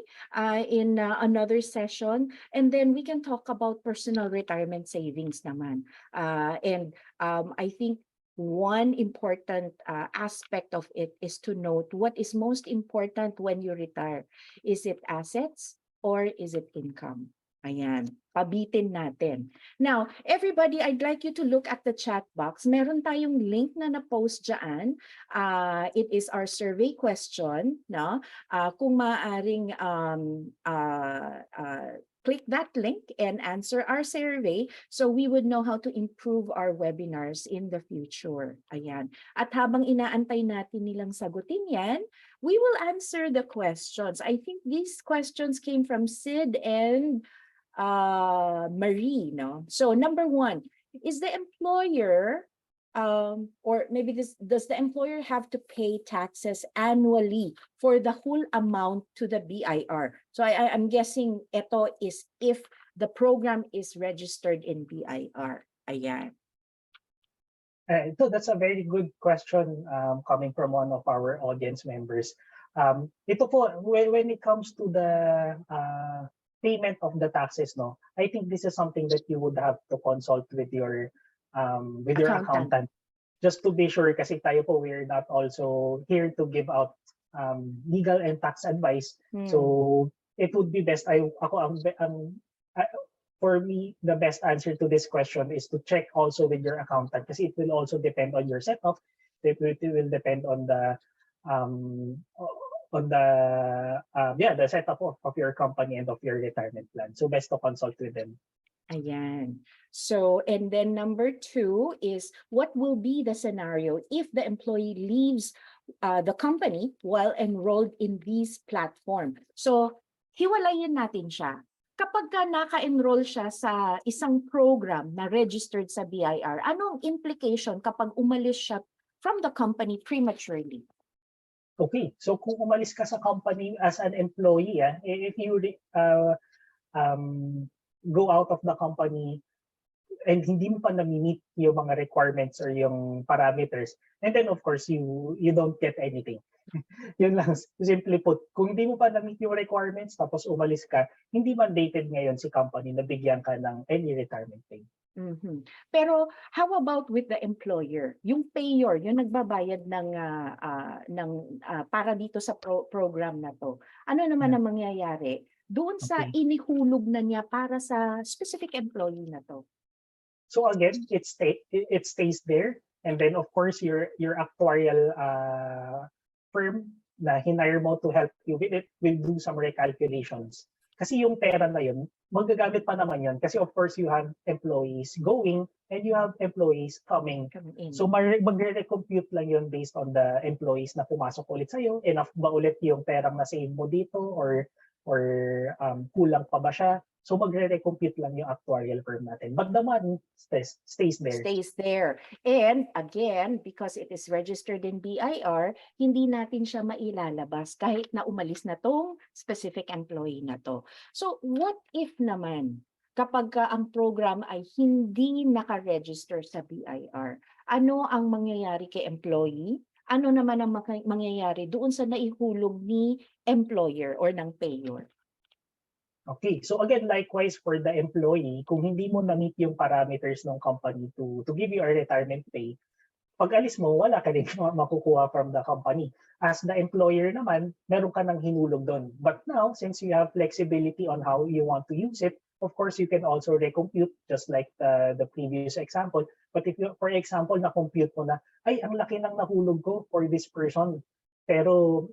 in another session, and then we can talk about personal retirement savings naman. And I think one important aspect of it is to note what is most important when you retire. Is it assets or is it income? Ayan. pabitin natin. Now, everybody, I'd like you to look at the chat box. Meron tayong link na na-post dyan. It is our survey question. No? Kung maaaring click that link and answer our survey so we would know how to improve our webinars in the future. Ayan. At habang inaantay natin nilang sagutin yan, we will answer the questions. I think these questions came from Sid and Marie, no? So number one, is the employer, or maybe does the employer have to pay taxes annually for the whole amount to the BIR? So I'm guessing ito is if the program is registered in BIR. Ayan. So that's a very good question coming from one of our audience members. Ito po, when it comes to the payment of the taxes, no, I think this is something that you would have to consult with your accountant, just to be sure. Kasi tayo po, we're not also here to give out legal and tax advice. So it would be best. For me, the best answer to this question is to check also with your accountant, kasi it will also depend on your setup. It will depend on the the setup of your company and of your retirement plan. So best to consult with them. Ayan. So, and then number two is, what will be the scenario if the employee leaves the company while enrolled in this platform? So, hiwalayin natin siya. Kapag naka-enroll siya sa isang program na registered sa BIR, anong implication kapag umalis siya from the company prematurely? Okay, so kung umalis ka sa company as an employee, if you go out of the company and hindi mo pa na-meet yung mga requirements or yung parameters, and then of course you don't get anything. Yun lang, simply put, kung hindi mo pa na-meet yung requirements tapos umalis ka, hindi mandated ngayon si company na bigyan ka ng any retirement pay. Pero how about with the employer? Yung payor, yung nagbabayad ng para dito sa program na to. Ano naman ang mangyayari doon sa inihulog na niya para sa specific employee na to? So again, it stays there, and then of course your actuarial firm na hinire mo to help you with it will do some recalculations. Kasi yung pera na yun, magagamit pa naman yun. Kasi of course, you have employees going and you have employees coming. So magre-recompute lang yun based on the employees na pumasok ulit sa'yo. Enough ba ulit yung perang na-save mo dito or kulang pa ba siya? So magre-recompute lang yung actuarial firm natin. But the money stays there. Stays there. And again, because it is registered in BIR, hindi natin siya mailalabas kahit na umalis na tong specific employee na to. So what if naman kapag ang program ay hindi naka-register sa BIR? Ano ang mangyayari kay employee? Ano naman ang mangyayari doon sa naihulog ni employer or ng payor? Okay, so again, likewise for the employee, kung hindi mo na-meet yung parameters ng company to give you a retirement pay, pag alis mo, wala ka rin makukuha from the company. As the employer naman, meron ka nang hinulog doon. But now, since you have flexibility on how you want to use it, of course, you can also recompute just like the previous example. But if you, for example, na-compute mo na, ay, ang laki ng nahulog ko for this person. Pero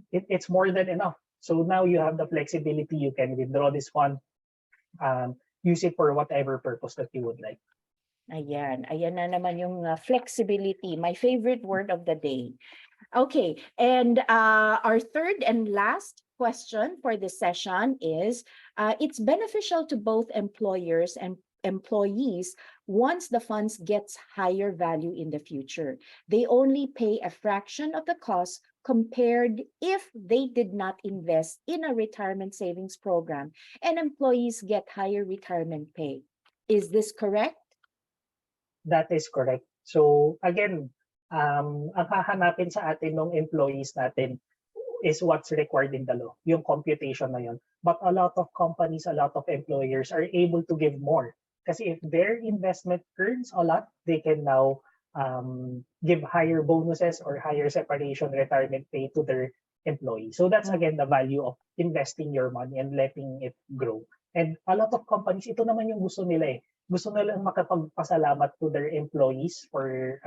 it's more than enough. So now you have the flexibility. You can withdraw this fund, use it for whatever purpose that you would like. Ayan na naman yung flexibility, my favorite word of the day. Okay, and our third and last question for this session is, it's beneficial to both employers and employees once the funds gets higher value in the future. They only pay a fraction of the cost compared if they did not invest in a retirement savings program, and employees get higher retirement pay. Is this correct? That is correct. So again, ang hahanapin sa atin ng employees natin is what's required in the law, yung computation na yun. But a lot of companies, a lot of employers are able to give more. Kasi if their investment earns a lot, they can now give higher bonuses or higher separation retirement pay to their employees. So that's again the value of investing your money and letting it grow. And a lot of companies, ito naman yung gusto nila eh. Gusto nila makapagpasalamat to their employees for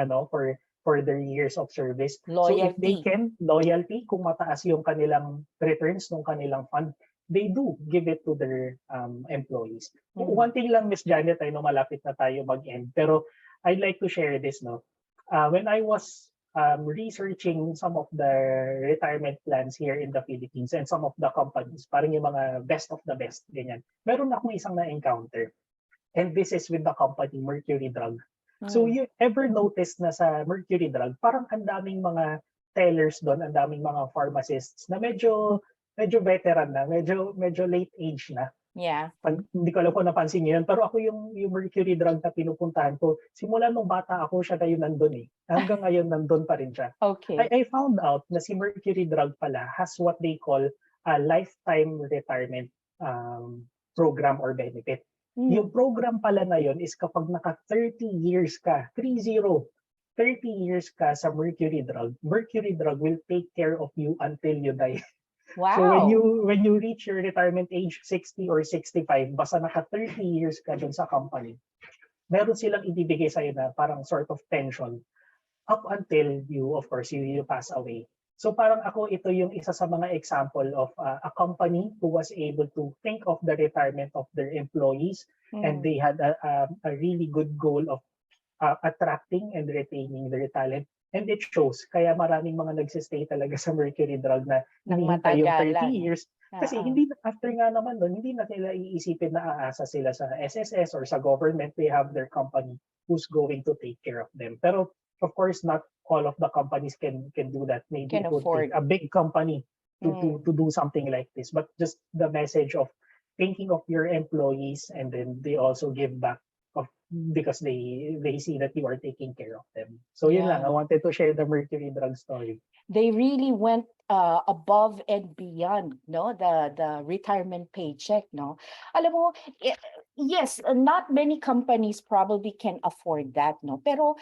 their years of service. So if they Loyalty. can, loyalty, kung mataas yung kanilang returns ng kanilang fund, they do give it to their employees. One thing lang, Miss Janet, I know malapit na tayo mag-end, pero I'd like to share this, no? When I was researching some of the retirement plans here in the Philippines and some of the companies, parang yung mga best of the best, ganyan. Meron akong isang na-encounter. And this is with the company Mercury Drug. So you ever notice na sa Mercury Drug, parang ang daming mga tellers doon, ang daming mga pharmacists na medyo veteran na, medyo late age na. Yeah. Hindi ko alam kung napansin niyo yun, pero ako yung Mercury Drug na pinupuntahan ko, simula nung bata ako, siya na yun nandun eh. Hanggang ngayon nandun pa rin siya. Okay. I found out na si Mercury Drug pala has what they call a lifetime retirement program or benefit. Yung program pala na yun is kapag naka 30 years ka, 30 years ka sa Mercury Drug will take care of you until you die. Wow. So when you reach your retirement age 60 or 65, basta naka 30 years ka dun sa company, meron silang ibibigay sa'yo na parang sort of pension up until you, of course, you pass away. So parang ako, ito yung isa sa mga example of a company who was able to think of the retirement of their employees, and they had a really good goal of attracting and retaining their talent. And it shows, kaya maraming mga nagsistay talaga sa Mercury Drug na hinihintay yung 30 years. Kasi hindi, after nga naman doon, hindi na nila iisipin na aasa sila sa SSS or sa government. They have their company who's going to take care of them. Pero of course, not all of the companies can do that. Maybe it would take a big company to do something like this. But just the message of thinking of your employees, and then they also give back because they see that you are taking care of them. So yun lang, I wanted to share the Mercury Drug story. They really went above and beyond, no, the retirement paycheck, no. Alam mo, yes, not many companies probably can afford that, no. Pero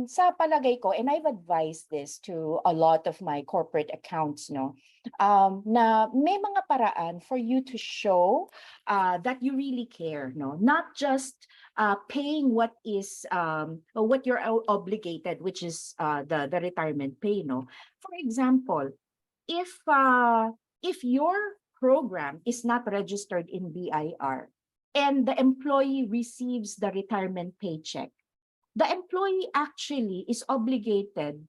sa palagay ko, and I've advised this to a lot of my corporate accounts, no, na may mga paraan for you to show that you really care, no, not just paying what is what you're obligated, which is the retirement pay, no. For example, if your program is not registered in BIR and the employee receives the retirement paycheck, the employee actually is obligated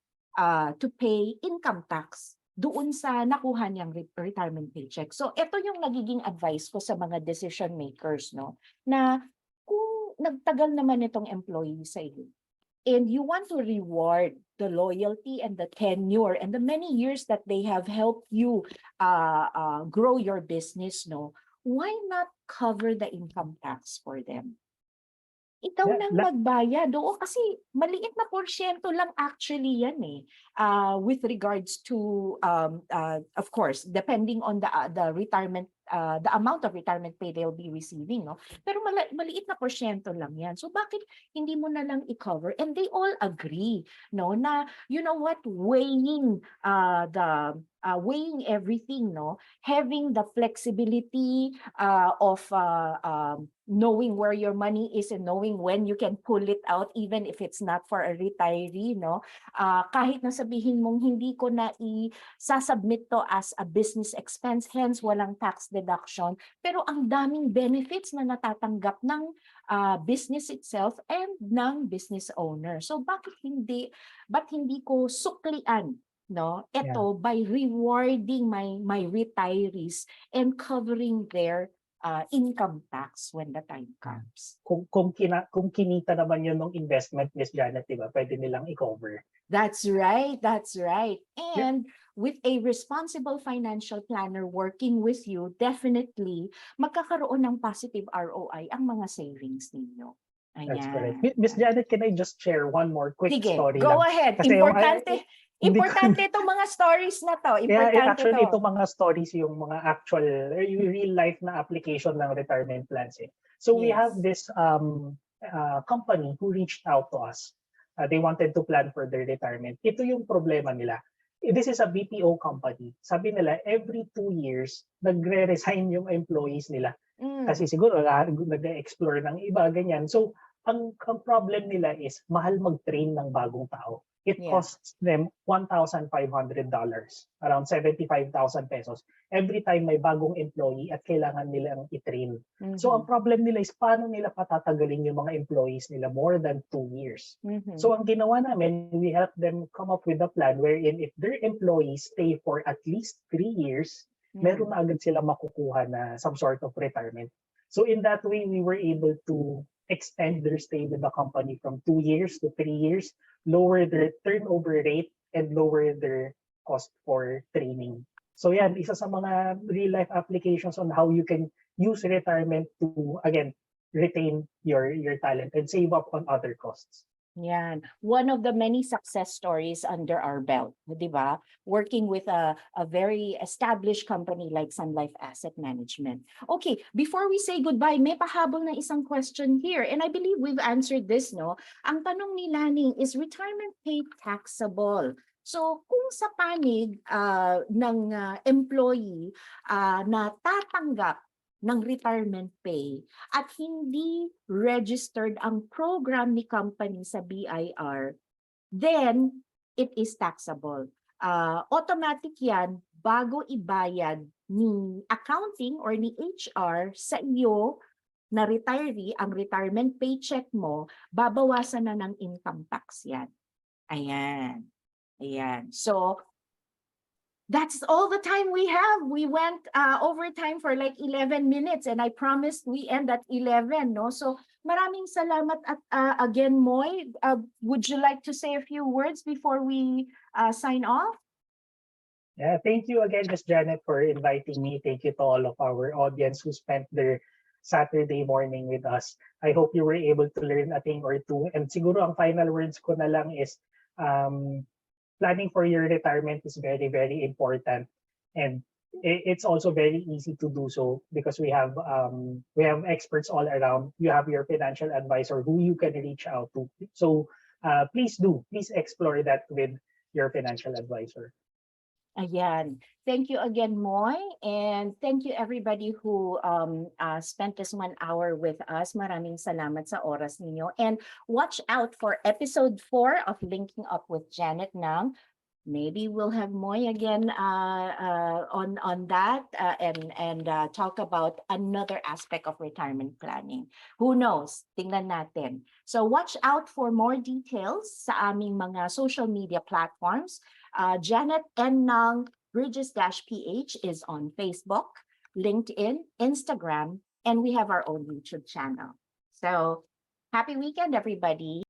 to pay income tax doon sa nakuha niyang retirement paycheck. So ito yung nagiging advice ko sa mga decision makers, no, na kung nagtagal naman itong employee sa iyo, and you want to reward the loyalty and the tenure and the many years that they have helped you grow your business, no, why not cover the income tax for them? Ikaw nang magbayad. Oo, kasi maliit na porsyento lang actually yan eh. With regards to, of course, depending on the retirement, the amount of retirement pay they'll be receiving, no? Pero maliit na porsyento lang yan. So bakit hindi mo na lang i-cover? And they all agree, no, na you know what, weighing weighing everything, no, having the flexibility of knowing where your money is and knowing when you can pull it out, even if it's not for a retiree, no, kahit na sabihin mong hindi ko na i-submit to as a business expense, hence walang tax deduction, pero ang daming benefits na natatanggap ng business itself and ng business owner. So ba't hindi ko suklian, no, ito by rewarding my retirees and covering their income tax when the time comes. Kung kinita naman yun ng investment, Miss Janet, di ba? Pwede nilang i-cover. That's right. And with a responsible financial planner working with you, definitely magkakaroon ng positive ROI ang mga savings ninyo. Ayan. That's correct. Miss Janet, can I just share one more quick story? Go lang? ahead. Kasi Importante itong mga stories na to. Actually, itong mga stories yung mga actual, real life na application ng retirement plans. So we have this company who reached out to us. They wanted to plan for their retirement. Ito yung problema nila. This is a BPO company. Sabi nila, every 2 years, nagre-resign yung employees nila. Kasi siguro nag-explore ng iba, ganyan. So, ang problem nila is mahal mag-train ng bagong tao. It Yeah. costs them $1,500, around 75,000 pesos, every time may bagong employee at kailangan nilang i-train. So, ang problem nila is paano nila patatagalin yung mga employees nila more than 2 years. So, ang ginawa namin, we help them come up with a plan wherein if their employees stay for at least 3 years, meron na agad sila makukuha na some sort of retirement. So in that way, we were able to extend their stay with the company from 2 years to 3 years, lower their turnover rate, and lower their cost for training. So yan, isa sa mga real-life applications on how you can use retirement to, again, retain your talent and save up on other costs. Yan. One of the many success stories under our belt, di ba? Working with a very established company like Sun Life Asset Management. Okay, before we say goodbye, may pahabol na isang question here. And I believe we've answered this, no? Ang tanong ni Laning, is retirement pay taxable? So kung sa panig ng employee na tatanggap ng retirement pay at hindi registered ang program ni company sa BIR, then it is taxable. Automatic yan bago ibayad ni accounting or ni HR sa iyo na retiree, ang retirement paycheck mo, babawasan na ng income tax yan. Ayan. Ayan. So, that's all the time we have. We went overtime for like 11 minutes and I promised we end at 11, no? So maraming salamat at again, Moy. Would you like to say a few words before we sign off? Yeah, thank you again, Ms. Janet, for inviting me. Thank you to all of our audience who spent their Saturday morning with us. I hope you were able to learn a thing or two. And siguro ang final words ko na lang is, planning for your retirement is very, very important, and it's also very easy to do so because we have experts all around. You have your financial advisor who you can reach out to. So please explore that with your financial advisor. Ayan. Thank you again, Moy. And thank you everybody who spent this 1 hour with us. Maraming salamat sa oras ninyo. And watch out for episode 4 of Linking Up with Janet Nang. Maybe we'll have Moy again on that and talk about another aspect of retirement planning. Who knows? Tingnan natin. So watch out for more details sa aming mga social media platforms. Janet N. Nang Bridges-PH is on Facebook, LinkedIn, Instagram, and we have our own YouTube channel. So happy weekend, everybody.